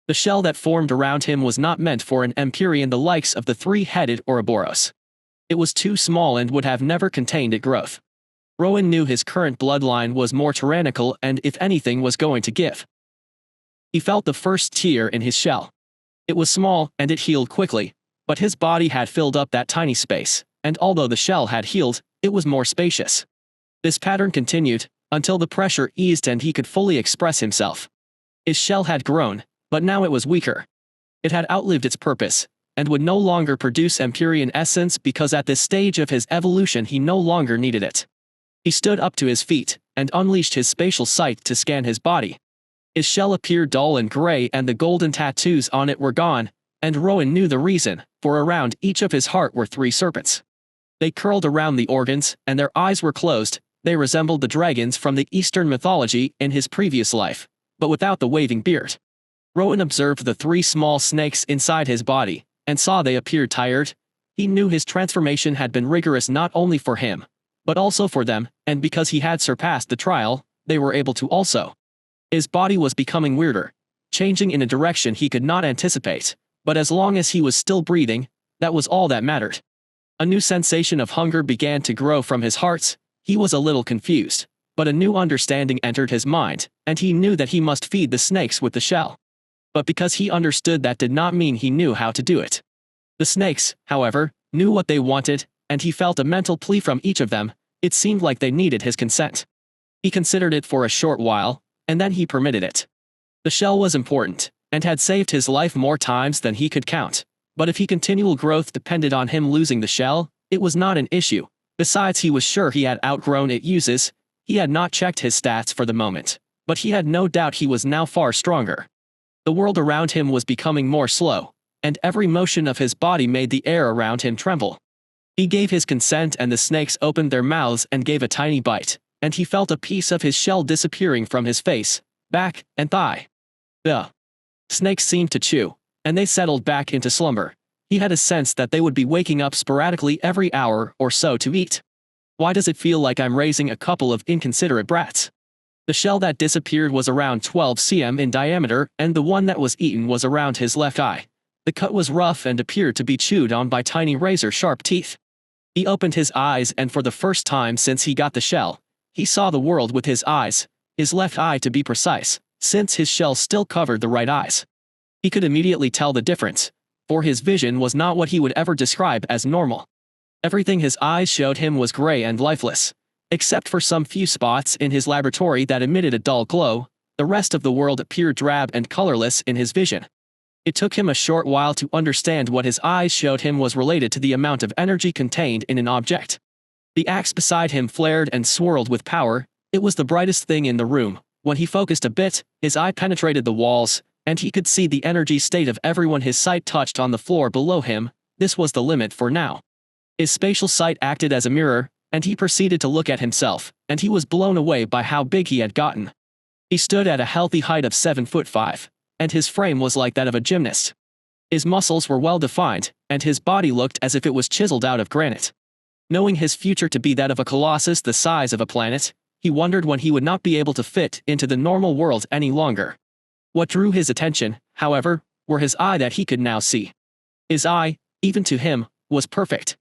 The shell that formed around him was not meant for an Empyrean the likes of the three-headed Ouroboros. It was too small and would have never contained its growth. Rowan knew his current bloodline was more tyrannical and, if anything, was going to give. He felt the first tear in his shell. It was small, and it healed quickly, but his body had filled up that tiny space, and although the shell had healed, it was more spacious. This pattern continued, until the pressure eased and he could fully express himself. His shell had grown, but now it was weaker. It had outlived its purpose, and would no longer produce Empyrean essence because at this stage of his evolution he no longer needed it. He stood up to his feet, and unleashed his spatial sight to scan his body. His shell appeared dull and gray and the golden tattoos on it were gone, and Rowan knew the reason, for around each of his heart were 3 serpents. They curled around the organs, and their eyes were closed. They resembled the dragons from the Eastern mythology in his previous life, but without the waving beard. Rowan observed the 3 small snakes inside his body, and saw they appeared tired. He knew his transformation had been rigorous not only for him, but also for them, and because he had surpassed the trial, they were able to also. His body was becoming weirder, changing in a direction he could not anticipate, but as long as he was still breathing, that was all that mattered. A new sensation of hunger began to grow from his heart. He was a little confused, but a new understanding entered his mind, and he knew that he must feed the snakes with the shell. But because he understood, that did not mean he knew how to do it. The snakes, however, knew what they wanted, and he felt a mental plea from each of them. It seemed like they needed his consent. He considered it for a short while, and then he permitted it. The shell was important, and had saved his life more times than he could count, but if continual growth depended on him losing the shell, it was not an issue. Besides, he was sure he had outgrown its uses. He had not checked his stats for the moment, but he had no doubt he was now far stronger. The world around him was becoming more slow, and every motion of his body made the air around him tremble. He gave his consent, and the snakes opened their mouths and gave a tiny bite, and he felt a piece of his shell disappearing from his face, back, and thigh. The snakes seemed to chew, and they settled back into slumber. He had a sense that they would be waking up sporadically every hour or so to eat. Why does it feel like I'm raising a couple of inconsiderate brats? The shell that disappeared was around 12 cm in diameter, and the one that was eaten was around his left eye. The cut was rough and appeared to be chewed on by tiny razor-sharp teeth. He opened his eyes, and for the first time since he got the shell, he saw the world with his eyes, his left eye to be precise, since his shell still covered the right eyes. He could immediately tell the difference, for his vision was not what he would ever describe as normal. Everything his eyes showed him was gray and lifeless. Except for some few spots in his laboratory that emitted a dull glow, the rest of the world appeared drab and colorless in his vision. It took him a short while to understand what his eyes showed him was related to the amount of energy contained in an object. The axe beside him flared and swirled with power. It was the brightest thing in the room. When he focused a bit, his eye penetrated the walls, and he could see the energy state of everyone his sight touched on the floor below him. This was the limit for now. His spatial sight acted as a mirror, and he proceeded to look at himself, and he was blown away by how big he had gotten. He stood at a healthy height of 7'5", and his frame was like that of a gymnast. His muscles were well defined, and his body looked as if it was chiseled out of granite. Knowing his future to be that of a colossus the size of a planet, he wondered when he would not be able to fit into the normal world any longer. What drew his attention, however, were his eye that he could now see. His eye, even to him, was perfect.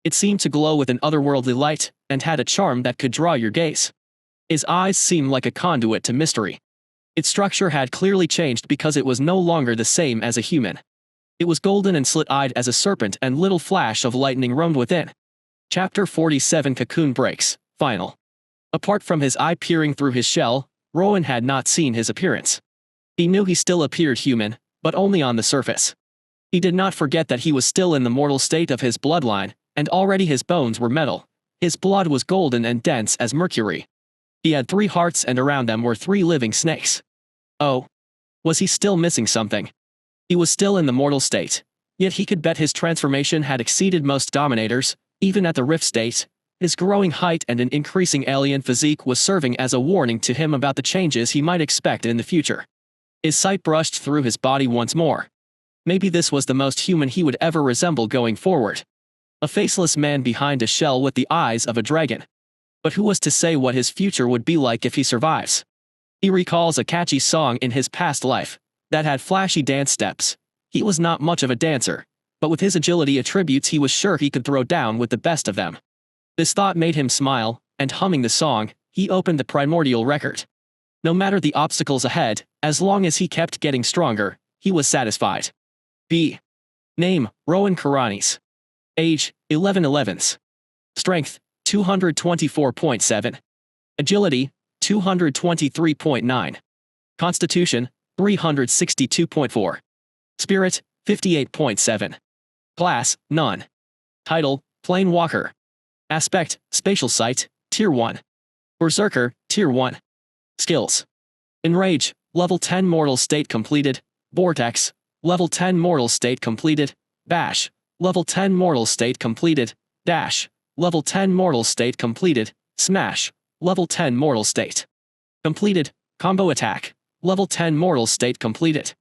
It seemed to glow with an otherworldly light, and had a charm that could draw your gaze. His eyes seemed like a conduit to mystery. Its structure had clearly changed because it was no longer the same as a human. It was golden and slit-eyed as a serpent, and little flash of lightning roamed within. Chapter 47 Cocoon Breaks, Final. Apart from his eye peering through his shell, Rowan had not seen his appearance. He knew he still appeared human, but only on the surface. He did not forget that he was still in the mortal state of his bloodline, and already his bones were metal. His blood was golden and dense as mercury. He had 3 hearts, and around them were 3 living snakes. Oh. Was he still missing something? He was still in the mortal state. Yet he could bet his transformation had exceeded most dominators, even at the rift state. His growing height and an increasing alien physique was serving as a warning to him about the changes he might expect in the future. His sight brushed through his body once more. Maybe this was the most human he would ever resemble going forward. A faceless man behind a shell with the eyes of a dragon. But who was to say what his future would be like if he survives? He recalls a catchy song in his past life that had flashy dance steps. He was not much of a dancer, but with his agility attributes he was sure he could throw down with the best of them. This thought made him smile, and humming the song, he opened the Primordial record. No matter the obstacles ahead, as long as he kept getting stronger, he was satisfied. B. Name, Rowan Kuranes. Age, 11/11. Strength, 224.7. Agility, 223.9. Constitution, 362.4. Spirit, 58.7. Class, None. Title, Plain Walker. Aspect, Spatial Sight, Tier 1. Berserker, Tier 1. Skills. Enrage, Level 10 Mortal State completed. Vortex, Level 10 Mortal State completed. Bash, Level 10 Mortal State completed. Dash, Level 10 Mortal State completed. Smash, Level 10 Mortal State completed. Combo Attack, Level 10 Mortal State completed.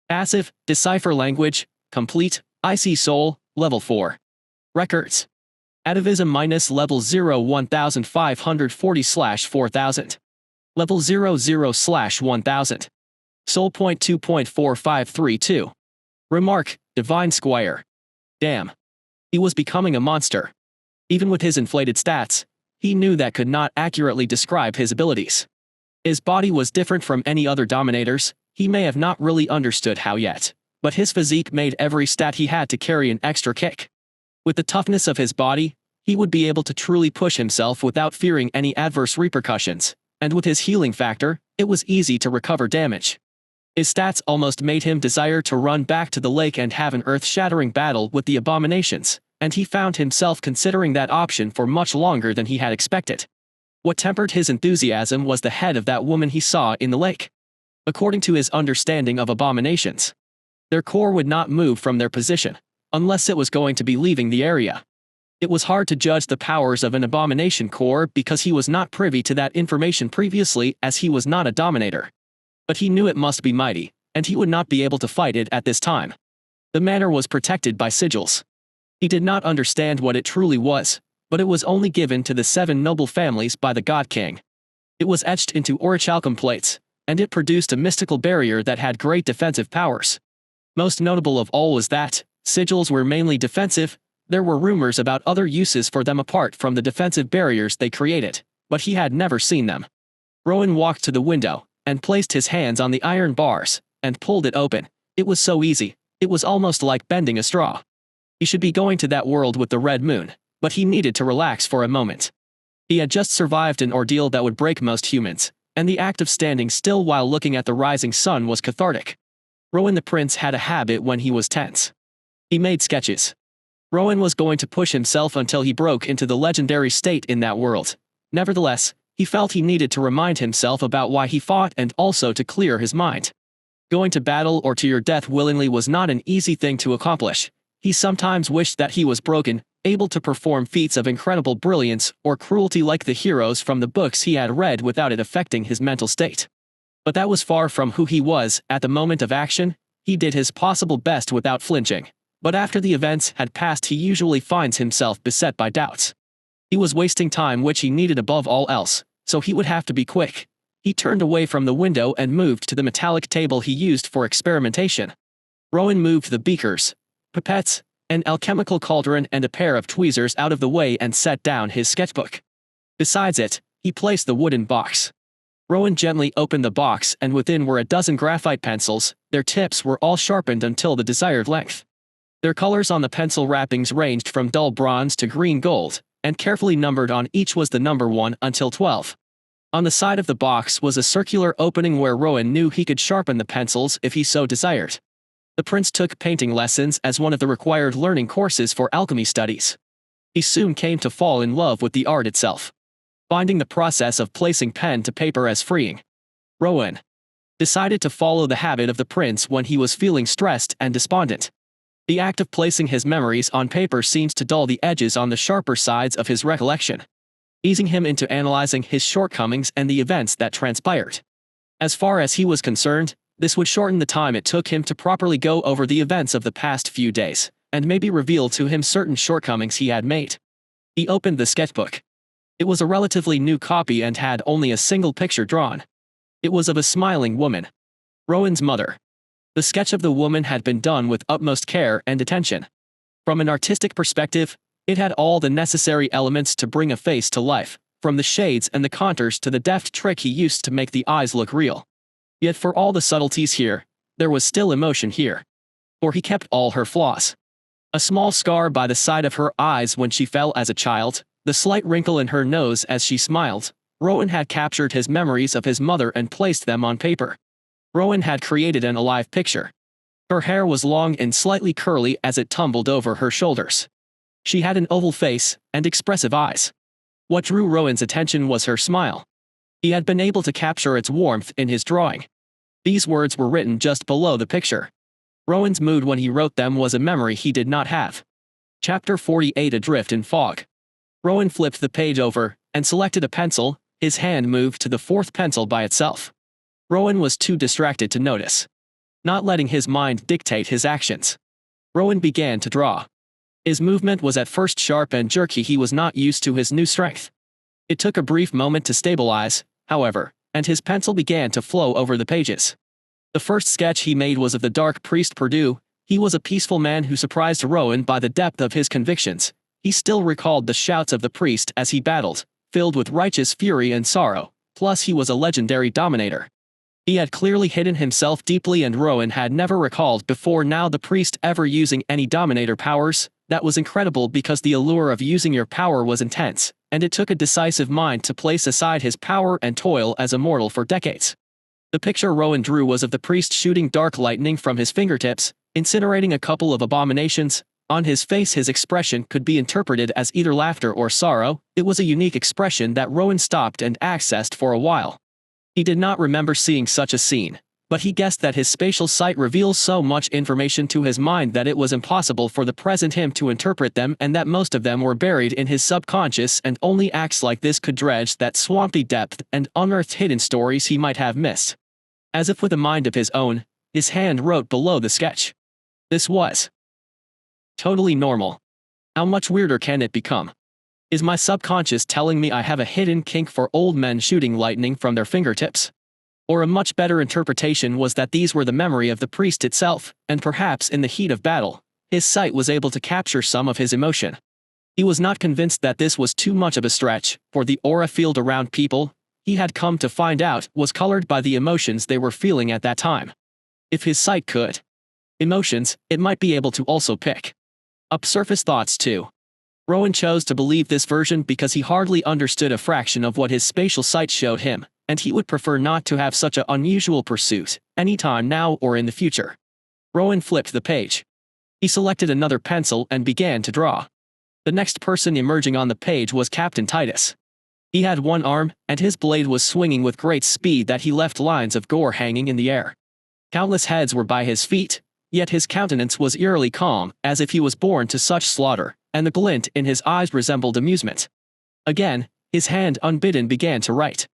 Passive, Decipher Language, complete. Icy Soul, Level 4. Records. Atavism minus level 0 1540/4000. Level 00/1000. Soul point 2.4532. Remark, Divine Squire. Damn. He was becoming a monster. Even with his inflated stats, he knew that could not accurately describe his abilities. His body was different from any other dominators. He may have not really understood how yet, but his physique made every stat he had to carry an extra kick. With the toughness of his body, he would be able to truly push himself without fearing any adverse repercussions, and with his healing factor, it was easy to recover damage. His stats almost made him desire to run back to the lake and have an earth-shattering battle with the abominations, and he found himself considering that option for much longer than he had expected. What tempered his enthusiasm was the head of that woman he saw in the lake. According to his understanding of abominations, their core would not move from their position, unless it was going to be leaving the area. It was hard to judge the powers of an abomination core because he was not privy to that information previously, as he was not a dominator. But he knew it must be mighty, and he would not be able to fight it at this time. The manor was protected by sigils. He did not understand what it truly was, but it was only given to the 7 noble families by the God King. It was etched into orichalcum plates, and it produced a mystical barrier that had great defensive powers. Most notable of all was that sigils were mainly defensive. There were rumors about other uses for them apart from the defensive barriers they created, but he had never seen them. Rowan walked to the window, and placed his hands on the iron bars, and pulled it open. It was so easy, it was almost like bending a straw. He should be going to that world with the red moon, but he needed to relax for a moment. He had just survived an ordeal that would break most humans, and the act of standing still while looking at the rising sun was cathartic. Rowan the prince had a habit when he was tense. He made sketches. Rowan was going to push himself until he broke into the legendary state in that world. Nevertheless, he felt he needed to remind himself about why he fought and also to clear his mind. Going to battle or to your death willingly was not an easy thing to accomplish. He sometimes wished that he was broken, able to perform feats of incredible brilliance or cruelty like the heroes from the books he had read without it affecting his mental state. But that was far from who he was. At the moment of action, he did his possible best without flinching. But after the events had passed, he usually finds himself beset by doubts. He was wasting time, which he needed above all else, so he would have to be quick. He turned away from the window and moved to the metallic table he used for experimentation. Rowan moved the beakers, pipettes, an alchemical cauldron and a pair of tweezers out of the way and set down his sketchbook. Besides it, he placed the wooden box. Rowan gently opened the box, and within were a dozen graphite pencils. Their tips were all sharpened until the desired length. Their colors on the pencil wrappings ranged from dull bronze to green gold, and carefully numbered on each was the number 1 until 12. On the side of the box was a circular opening where Rowan knew he could sharpen the pencils if he so desired. The prince took painting lessons as one of the required learning courses for alchemy studies. He soon came to fall in love with the art itself, finding the process of placing pen to paper as freeing. Rowan decided to follow the habit of the prince when he was feeling stressed and despondent. The act of placing his memories on paper seemed to dull the edges on the sharper sides of his recollection, easing him into analyzing his shortcomings and the events that transpired. As far as he was concerned, this would shorten the time it took him to properly go over the events of the past few days, and maybe reveal to him certain shortcomings he had made. He opened the sketchbook. It was a relatively new copy and had only a single picture drawn. It was of a smiling woman, Rowan's mother. The sketch of the woman had been done with utmost care and attention. From an artistic perspective, it had all the necessary elements to bring a face to life, from the shades and the contours to the deft trick he used to make the eyes look real. Yet for all the subtleties here, there was still emotion here. For he kept all her flaws. A small scar by the side of her eyes when she fell as a child, the slight wrinkle in her nose as she smiled. Rowan had captured his memories of his mother and placed them on paper. Rowan had created an alive picture. Her hair was long and slightly curly as it tumbled over her shoulders. She had an oval face and expressive eyes. What drew Rowan's attention was her smile. He had been able to capture its warmth in his drawing. These words were written just below the picture. Rowan's mood when he wrote them was a memory he did not have. Chapter 48: Adrift in Fog. Rowan flipped the page over and selected a pencil. His hand moved to the 4th pencil by itself. Rowan was too distracted to notice, not letting his mind dictate his actions. Rowan began to draw. His movement was at first sharp and jerky. He was not used to his new strength. It took a brief moment to stabilize, however, and his pencil began to flow over the pages. The first sketch he made was of the dark priest Purdue. He was a peaceful man who surprised Rowan by the depth of his convictions. He still recalled the shouts of the priest as he battled, filled with righteous fury and sorrow, plus he was a legendary dominator. He had clearly hidden himself deeply, and Rowan had never recalled before now the priest ever using any dominator powers. That was incredible because the allure of using your power was intense, and it took a decisive mind to place aside his power and toil as a mortal for decades. The picture Rowan drew was of the priest shooting dark lightning from his fingertips, incinerating a couple of abominations. On his face his expression could be interpreted as either laughter or sorrow. It was a unique expression that Rowan stopped and accessed for a while. He did not remember seeing such a scene, but he guessed that his spatial sight reveals so much information to his mind that it was impossible for the present him to interpret them, and that most of them were buried in his subconscious, and only acts like this could dredge that swampy depth and unearth hidden stories he might have missed. As if with a mind of his own, his hand wrote below the sketch. This was totally normal. How much weirder can it become? Is my subconscious telling me I have a hidden kink for old men shooting lightning from their fingertips? Or a much better interpretation was that these were the memory of the priest itself, and perhaps in the heat of battle, his sight was able to capture some of his emotion. He was not convinced that this was too much of a stretch, for the aura field around people, he had come to find out, was colored by the emotions they were feeling at that time. If his sight could emotions, it might be able to also pick up surface thoughts too. Rowan chose to believe this version because he hardly understood a fraction of what his spatial sight showed him, and he would prefer not to have such an unusual pursuit, anytime now or in the future. Rowan flipped the page. He selected another pencil and began to draw. The next person emerging on the page was Captain Titus. He had one arm, and his blade was swinging with great speed that he left lines of gore hanging in the air. Countless heads were by his feet, yet his countenance was eerily calm, as if he was born to such slaughter, and the glint in his eyes resembled amusement. Again, his hand unbidden began to write.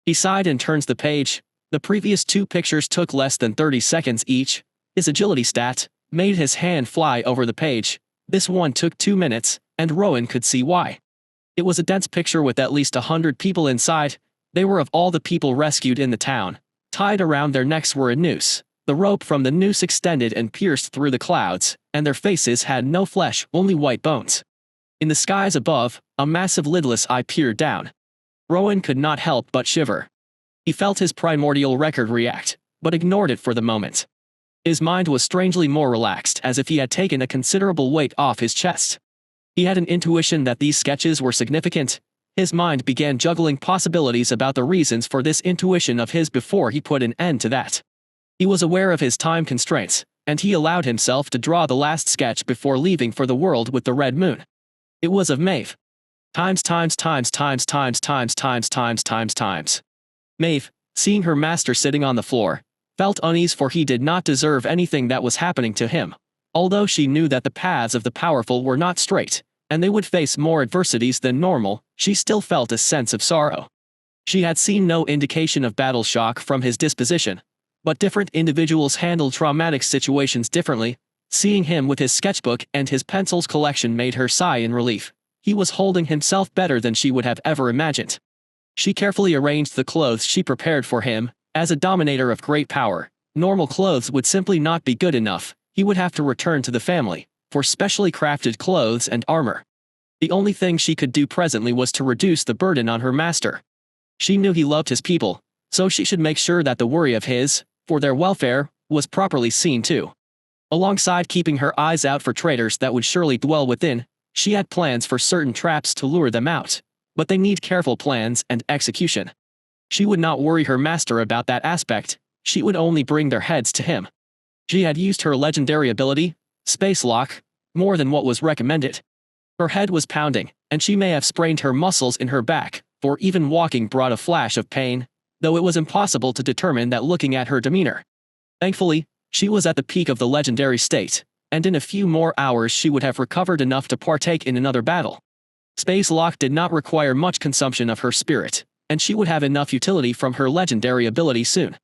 He sighed and turns the page. The previous 2 pictures took less than 30 seconds each. His agility stat made his hand fly over the page. This one took 2 minutes, and Rowan could see why. It was a dense picture with at least 100 people inside. They were of all the people rescued in the town. Tied around their necks were a noose. The rope from the noose extended and pierced through the clouds, and their faces had no flesh, only white bones. In the skies above, a massive lidless eye peered down. Rowan could not help but shiver. He felt his primordial record react, but ignored it for the moment. His mind was strangely more relaxed, as if he had taken a considerable weight off his chest. He had an intuition that these sketches were significant. His mind began juggling possibilities about the reasons for this intuition of his before he put an end to that. He was aware of his time constraints, and he allowed himself to draw the last sketch before leaving for the world with the red moon. It was of Maeve. Times. Maeve, seeing her master sitting on the floor, felt unease, for he did not deserve anything that was happening to him. Although she knew that the paths of the powerful were not straight, and they would face more adversities than normal, she still felt a sense of sorrow. She had seen no indication of battle shock from his disposition, but different individuals handle traumatic situations differently. Seeing him with his sketchbook and his pencils collection made her sigh in relief. He was holding himself better than she would have ever imagined. She carefully arranged the clothes she prepared for him. As a dominator of great power, normal clothes would simply not be good enough. He would have to return to the family for specially crafted clothes and armor. The only thing she could do presently was to reduce the burden on her master. She knew he loved his people, so she should make sure that the worry of his, for their welfare, was properly seen too. Alongside keeping her eyes out for traitors that would surely dwell within, she had plans for certain traps to lure them out, but they need careful plans and execution. She would not worry her master about that aspect. She would only bring their heads to him. She had used her legendary ability, Space Lock, more than what was recommended. Her head was pounding, and she may have sprained her muscles in her back, for even walking brought a flash of pain, though it was impossible to determine that looking at her demeanor. Thankfully, she was at the peak of the legendary state, and in a few more hours she would have recovered enough to partake in another battle. Space Lock did not require much consumption of her spirit, and she would have enough utility from her legendary ability soon.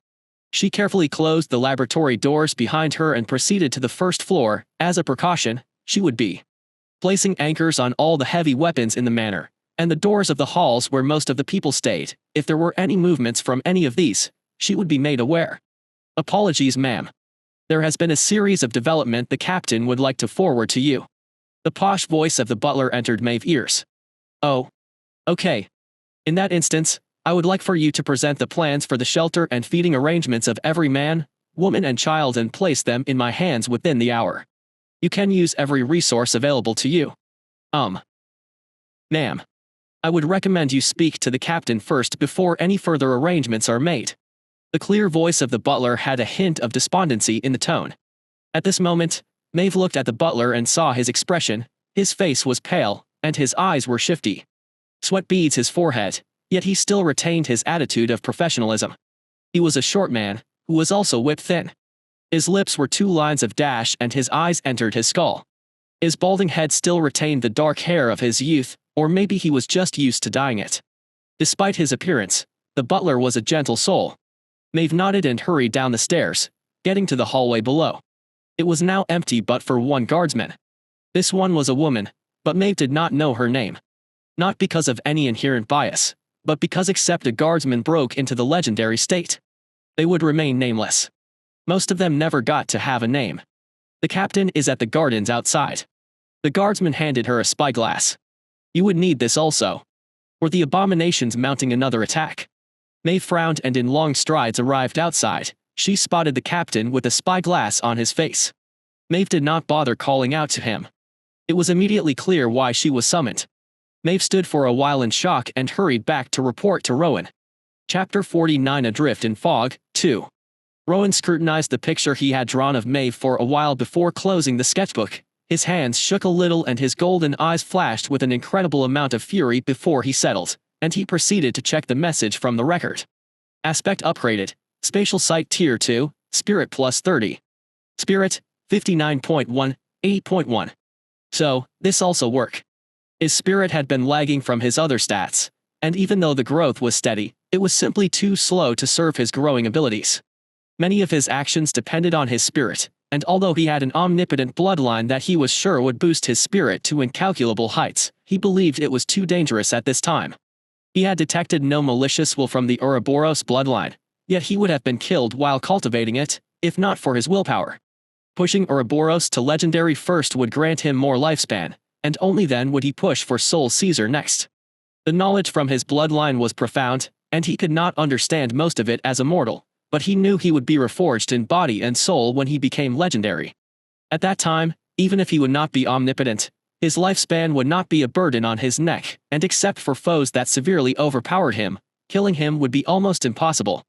She carefully closed the laboratory doors behind her and proceeded to the first floor. As a precaution, she would be placing anchors on all the heavy weapons in the manor, and the doors of the halls where most of the people stayed. If there were any movements from any of these, she would be made aware. Apologies, ma'am. There has been a series of development the captain would like to forward to you. The posh voice of the butler entered Maeve's ears. Oh. Okay. In that instance, I would like for you to present the plans for the shelter and feeding arrangements of every man, woman and child and place them in my hands within the hour. You can use every resource available to you. Ma'am. I would recommend you speak to the captain first before any further arrangements are made. The clear voice of the butler had a hint of despondency in the tone. At this moment, Maeve looked at the butler and saw his expression. His face was pale, and his eyes were shifty. Sweat beads his forehead, yet he still retained his attitude of professionalism. He was a short man, who was also whip-thin. His lips were 2 lines of dash and his eyes entered his skull. His balding head still retained the dark hair of his youth, or maybe he was just used to dyeing it. Despite his appearance, the butler was a gentle soul. Maeve nodded and hurried down the stairs, getting to the hallway below. It was now empty but for one guardsman. This one was a woman, but Maeve did not know her name. Not because of any inherent bias, but because except a guardsman broke into the legendary state, they would remain nameless. Most of them never got to have a name. The captain is at the gardens outside. The guardsman handed her a spyglass. You would need this also. Were the abominations mounting another attack? Maeve frowned and in long strides arrived outside. She spotted the captain with a spyglass on his face. Maeve did not bother calling out to him. It was immediately clear why she was summoned. Maeve stood for a while in shock and hurried back to report to Rowan. Chapter 49 Adrift in Fog, 2. Rowan scrutinized the picture he had drawn of Maeve for a while before closing the sketchbook. His hands shook a little and his golden eyes flashed with an incredible amount of fury before he settled, and he proceeded to check the message from the record. Aspect upgraded. Spatial sight tier 2, spirit plus 30. Spirit, 59.1, 8.1. So, this also worked. His spirit had been lagging from his other stats, and even though the growth was steady, it was simply too slow to serve his growing abilities. Many of his actions depended on his spirit, and although he had an omnipotent bloodline that he was sure would boost his spirit to incalculable heights, he believed it was too dangerous at this time. He had detected no malicious will from the Ouroboros bloodline, yet he would have been killed while cultivating it, if not for his willpower. Pushing Ouroboros to legendary first would grant him more lifespan, and only then would he push for Soul Caesar next. The knowledge from his bloodline was profound, and he could not understand most of it as a mortal, but he knew he would be reforged in body and soul when he became legendary. At that time, even if he would not be omnipotent, his lifespan would not be a burden on his neck, and except for foes that severely overpowered him, killing him would be almost impossible.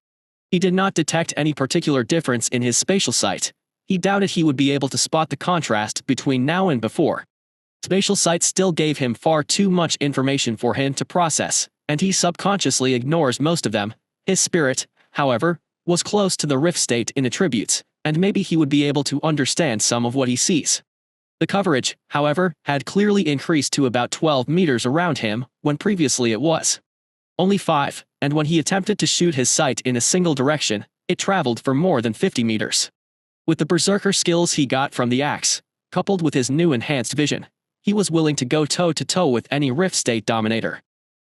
He did not detect any particular difference in his spatial sight. He doubted he would be able to spot the contrast between now and before. Spatial sight still gave him far too much information for him to process, and he subconsciously ignores most of them. His spirit, however, was close to the rift state in attributes, and maybe he would be able to understand some of what he sees. The coverage, however, had clearly increased to about 12 meters around him, when previously it was only 5, and when he attempted to shoot his sight in a single direction, it traveled for more than 50 meters. With the berserker skills he got from the axe, coupled with his new enhanced vision, he was willing to go toe-to-toe with any rift state dominator.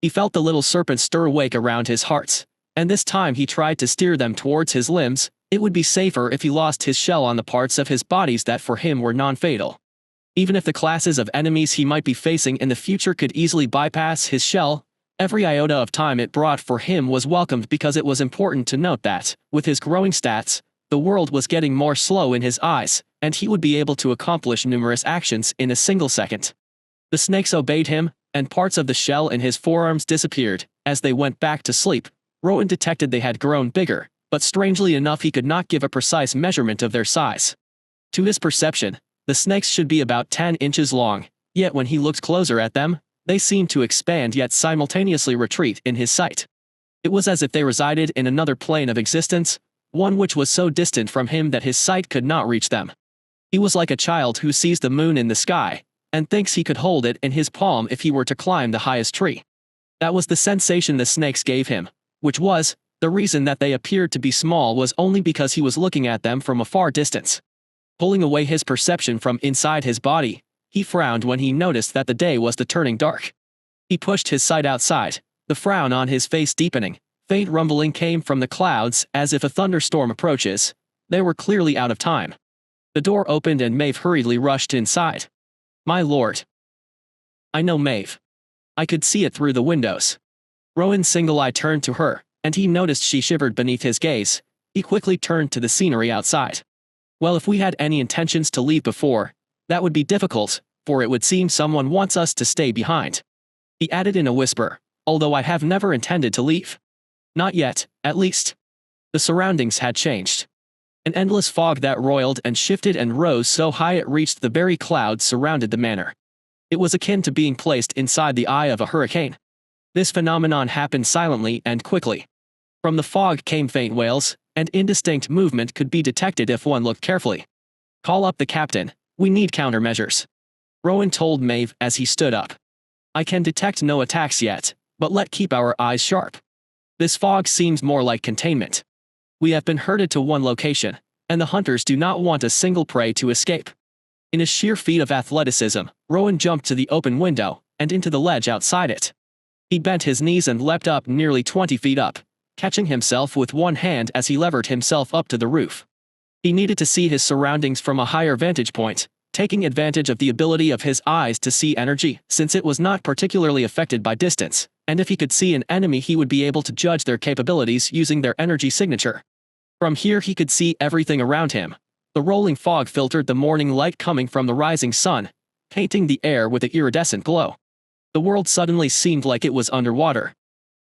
He felt the little serpents stir awake around his hearts, and this time he tried to steer them towards his limbs. It would be safer if he lost his shell on the parts of his bodies that for him were non-fatal. Even if the classes of enemies he might be facing in the future could easily bypass his shell, every iota of time it brought for him was welcomed because it was important to note that, with his growing stats, the world was getting more slow in his eyes, and he would be able to accomplish numerous actions in a single second. The snakes obeyed him, and parts of the shell in his forearms disappeared. As they went back to sleep, Rowan detected they had grown bigger, but strangely enough he could not give a precise measurement of their size. To his perception, the snakes should be about 10 inches long, yet when he looked closer at them, they seemed to expand yet simultaneously retreat in his sight. It was as if they resided in another plane of existence, one which was so distant from him that his sight could not reach them. He was like a child who sees the moon in the sky, and thinks he could hold it in his palm if he were to climb the highest tree. That was the sensation the snakes gave him, which was, the reason that they appeared to be small was only because he was looking at them from a far distance. Pulling away his perception from inside his body, he frowned when he noticed that the day was turning dark. He pushed his sight outside, the frown on his face deepening. Faint rumbling came from the clouds as if a thunderstorm approaches. They were clearly out of time. The door opened and Maeve hurriedly rushed inside. "My lord." "I know, Maeve. I could see it through the windows." Rowan's single eye turned to her, and he noticed she shivered beneath his gaze. He quickly turned to the scenery outside. "Well, if we had any intentions to leave before, that would be difficult, for it would seem someone wants us to stay behind." He added in a whisper, "Although I have never intended to leave. Not yet, at least." The surroundings had changed. An endless fog that roiled and shifted and rose so high it reached the very clouds surrounded the manor. It was akin to being placed inside the eye of a hurricane. This phenomenon happened silently and quickly. From the fog came faint wails, and indistinct movement could be detected if one looked carefully. "Call up the captain, we need countermeasures," Rowan told Maeve as he stood up. "I can detect no attacks yet, but let's keep our eyes sharp. This fog seems more like containment. We have been herded to one location, and the hunters do not want a single prey to escape." In a sheer feat of athleticism, Rowan jumped to the open window, and into the ledge outside it. He bent his knees and leapt up nearly 20 feet up, catching himself with one hand as he levered himself up to the roof. He needed to see his surroundings from a higher vantage point, taking advantage of the ability of his eyes to see energy, since it was not particularly affected by distance, and if he could see an enemy he would be able to judge their capabilities using their energy signature. From here he could see everything around him. The rolling fog filtered the morning light coming from the rising sun, painting the air with an iridescent glow. The world suddenly seemed like it was underwater.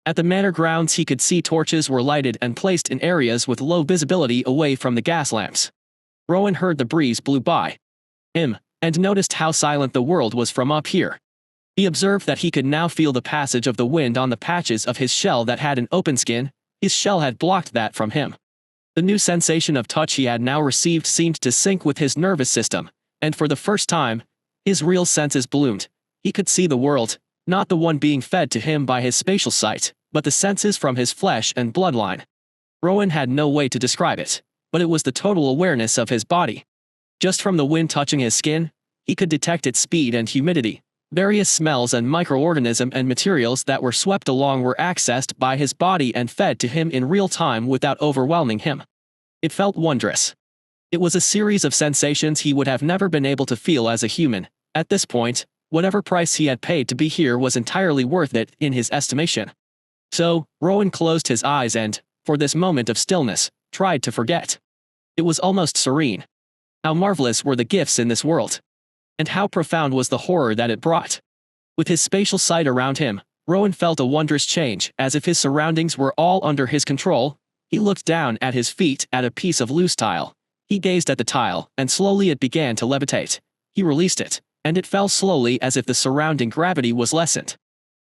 At the manor grounds he could see torches were lighted and placed in areas with low visibility away from the gas lamps. Rowan heard the breeze blew by him, and noticed how silent the world was from up here. He observed that he could now feel the passage of the wind on the patches of his shell that had an open skin. His shell had blocked that from him. The new sensation of touch he had now received seemed to sync with his nervous system, and for the first time, his real senses bloomed. He could see the world, not the one being fed to him by his spatial sight, but the senses from his flesh and bloodline. Rowan had no way to describe it, but it was the total awareness of his body. Just from the wind touching his skin, he could detect its speed and humidity. Various smells and microorganisms and materials that were swept along were accessed by his body and fed to him in real time without overwhelming him. It felt wondrous. It was a series of sensations he would have never been able to feel as a human. At this point, whatever price he had paid to be here was entirely worth it in his estimation. So, Rowan closed his eyes and, for this moment of stillness, tried to forget. It was almost serene. How marvelous were the gifts in this world. And how profound was the horror that it brought. With his spatial sight around him, Rowan felt a wondrous change, as if his surroundings were all under his control. He looked down at his feet at a piece of loose tile. He gazed at the tile, and slowly it began to levitate. He released it, and it fell slowly as if the surrounding gravity was lessened.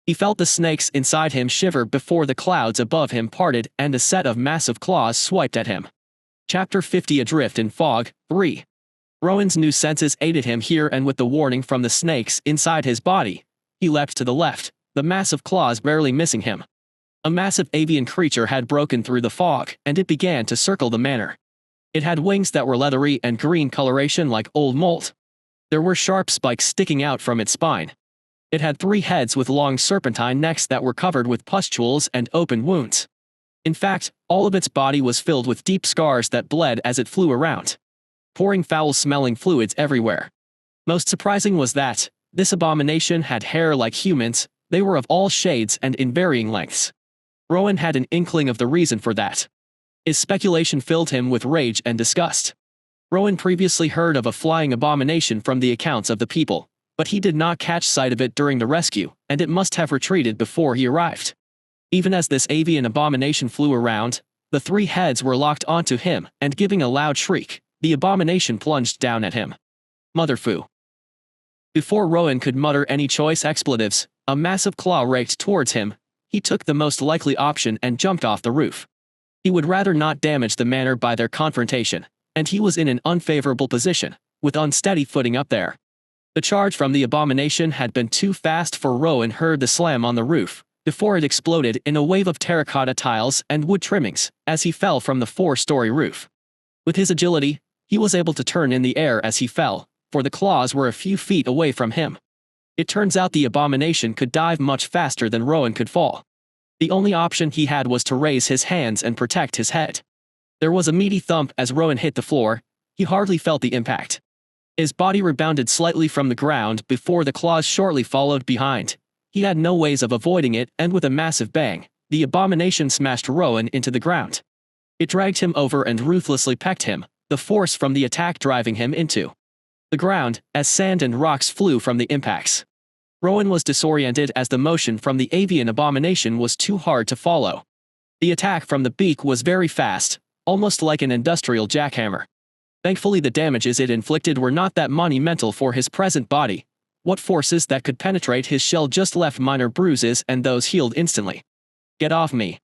He felt the snakes inside him shiver before the clouds above him parted and a set of massive claws swiped at him. Chapter 50 Adrift in Fog, 3. Rowan's new senses aided him here, and with the warning from the snakes inside his body, he leapt to the left, the massive claws barely missing him. A massive avian creature had broken through the fog, and it began to circle the manor. It had wings that were leathery and green coloration like old mold. There were sharp spikes sticking out from its spine. It had 3 heads with long serpentine necks that were covered with pustules and open wounds. In fact, all of its body was filled with deep scars that bled as it flew around, pouring foul-smelling fluids everywhere. Most surprising was that this abomination had hair like humans. They were of all shades and in varying lengths. Rowan had an inkling of the reason for that. His speculation filled him with rage and disgust. Rowan previously heard of a flying abomination from the accounts of the people, but he did not catch sight of it during the rescue, and it must have retreated before he arrived. Even as this avian abomination flew around, the 3 heads were locked onto him, and giving a loud shriek, the abomination plunged down at him. Motherfu. Before Rowan could mutter any choice expletives, a massive claw raked towards him. He took the most likely option and jumped off the roof. He would rather not damage the manor by their confrontation, and he was in an unfavorable position, with unsteady footing up there. The charge from the abomination had been too fast for Rowan heard the slam on the roof, before it exploded in a wave of terracotta tiles and wood trimmings, as he fell from the 4-story roof. With his agility, he was able to turn in the air as he fell, for the claws were a few feet away from him. It turns out the abomination could dive much faster than Rowan could fall. The only option he had was to raise his hands and protect his head. There was a meaty thump as Rowan hit the floor. He hardly felt the impact. His body rebounded slightly from the ground before the claws shortly followed behind. He had no ways of avoiding it, and with a massive bang, the abomination smashed Rowan into the ground. It dragged him over and ruthlessly pecked him, the force from the attack driving him into the ground, as sand and rocks flew from the impacts. Rowan was disoriented as the motion from the avian abomination was too hard to follow. The attack from the beak was very fast, almost like an industrial jackhammer. Thankfully the damages it inflicted were not that monumental for his present body. What forces that could penetrate his shell just left minor bruises, and those healed instantly. "Get off me!"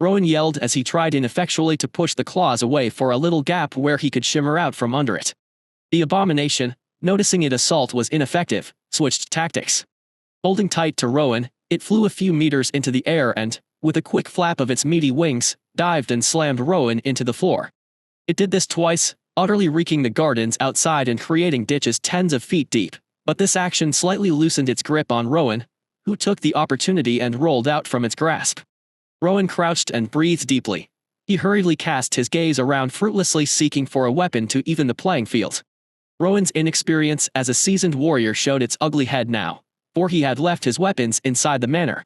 Rowan yelled as he tried ineffectually to push the claws away for a little gap where he could shimmer out from under it. The abomination, noticing its assault was ineffective, switched tactics. Holding tight to Rowan, it flew a few meters into the air and, with a quick flap of its meaty wings, dived and slammed Rowan into the floor. It did this twice, utterly wreaking the gardens outside and creating ditches tens of feet deep, but this action slightly loosened its grip on Rowan, who took the opportunity and rolled out from its grasp. Rowan crouched and breathed deeply. He hurriedly cast his gaze around, fruitlessly seeking for a weapon to even the playing field. Rowan's inexperience as a seasoned warrior showed its ugly head now, for he had left his weapons inside the manor.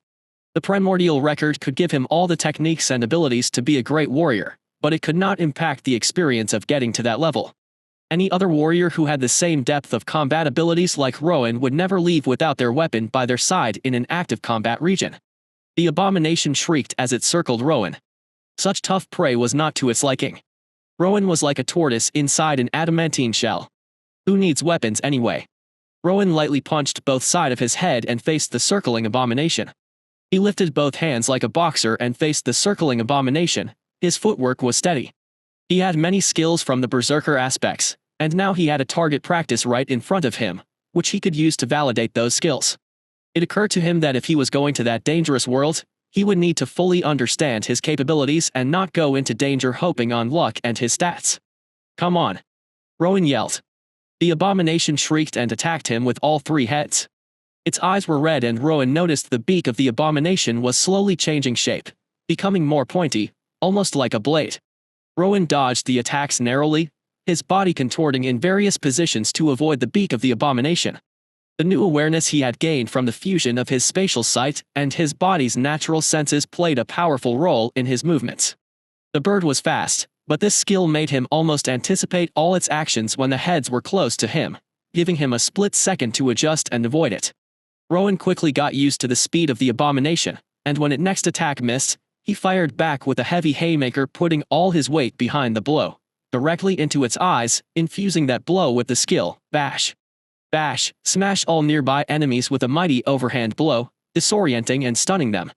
The primordial record could give him all the techniques and abilities to be a great warrior, but it could not impact the experience of getting to that level. Any other warrior who had the same depth of combat abilities like Rowan would never leave without their weapon by their side in an active combat region. The abomination shrieked as it circled Rowan. Such tough prey was not to its liking. Rowan was like a tortoise inside an adamantine shell. Who needs weapons anyway? Rowan lightly punched both sides of his head and faced the circling abomination. He lifted both hands like a boxer and faced the circling abomination. His footwork was steady. He had many skills from the berserker aspects, and now he had a target practice right in front of him, which he could use to validate those skills. It occurred to him that if he was going to that dangerous world, he would need to fully understand his capabilities and not go into danger hoping on luck and his stats. Come on! Rowan yelled. The abomination shrieked and attacked him with all three heads. Its eyes were red and Rowan noticed the beak of the abomination was slowly changing shape, becoming more pointy, almost like a blade. Rowan dodged the attacks narrowly, his body contorting in various positions to avoid the beak of the abomination. The new awareness he had gained from the fusion of his spatial sight and his body's natural senses played a powerful role in his movements. The bird was fast, but this skill made him almost anticipate all its actions when the heads were close to him, giving him a split second to adjust and avoid it. Rowan quickly got used to the speed of the abomination, and when its next attack missed, he fired back with a heavy haymaker, putting all his weight behind the blow, directly into its eyes, infusing that blow with the skill, bash. Bash, smash all nearby enemies with a mighty overhand blow, disorienting and stunning them.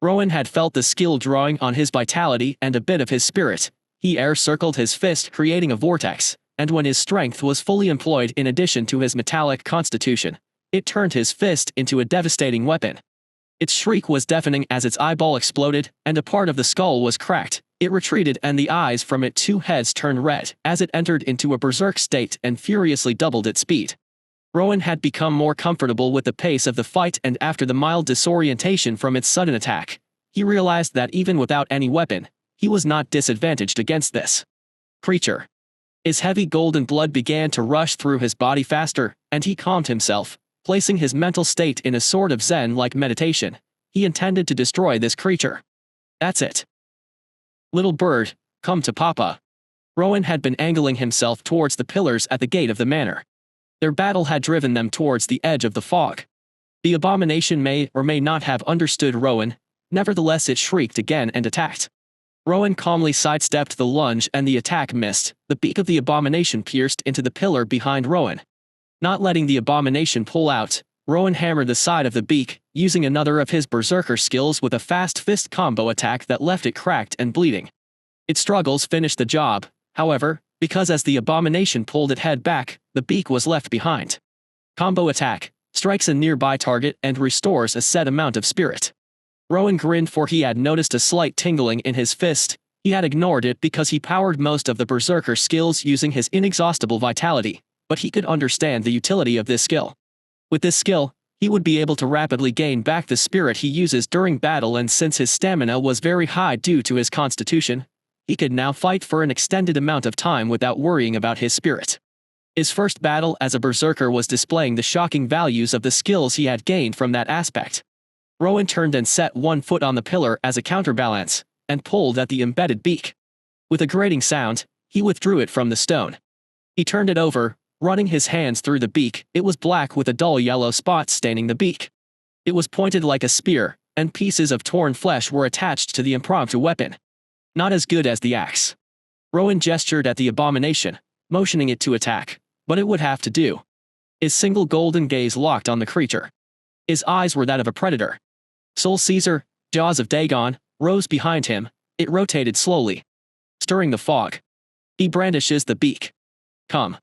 Rowan had felt the skill drawing on his vitality and a bit of his spirit. He air-circled his fist, creating a vortex, and when his strength was fully employed in addition to his metallic constitution, it turned his fist into a devastating weapon. Its shriek was deafening as its eyeball exploded, and a part of the skull was cracked. It retreated and the eyes from its two heads turned red as it entered into a berserk state and furiously doubled its speed. Rowan had become more comfortable with the pace of the fight, and after the mild disorientation from its sudden attack, he realized that even without any weapon, he was not disadvantaged against this creature. His heavy golden blood began to rush through his body faster, and he calmed himself, placing his mental state in a sort of zen-like meditation. He intended to destroy this creature. That's it. Little bird, come to Papa. Rowan had been angling himself towards the pillars at the gate of the manor. Their battle had driven them towards the edge of the fog. The abomination may or may not have understood Rowan, nevertheless it shrieked again and attacked. Rowan calmly sidestepped the lunge and the attack missed. The beak of the abomination pierced into the pillar behind Rowan. Not letting the abomination pull out, Rowan hammered the side of the beak, using another of his berserker skills with a fast fist combo attack that left it cracked and bleeding. Its struggles finished the job, however, because as the abomination pulled its head back, the beak was left behind. Combo attack, strikes a nearby target and restores a set amount of spirit. Rowan grinned, for he had noticed a slight tingling in his fist. He had ignored it because he powered most of the berserker skills using his inexhaustible vitality, but he could understand the utility of this skill. With this skill, he would be able to rapidly gain back the spirit he uses during battle, and since his stamina was very high due to his constitution, he could now fight for an extended amount of time without worrying about his spirit. His first battle as a berserker was displaying the shocking values of the skills he had gained from that aspect. Rowan turned and set one foot on the pillar as a counterbalance, and pulled at the embedded beak. With a grating sound, he withdrew it from the stone. He turned it over, running his hands through the beak. It was black with a dull yellow spot staining the beak. It was pointed like a spear, and pieces of torn flesh were attached to the impromptu weapon. Not as good as the axe. Rowan gestured at the abomination, motioning it to attack, but it would have to do. His single golden gaze locked on the creature. His eyes were that of a predator. Soul Caesar, jaws of Dagon, rose behind him. It rotated slowly, stirring the fog. He brandishes the beak. Come.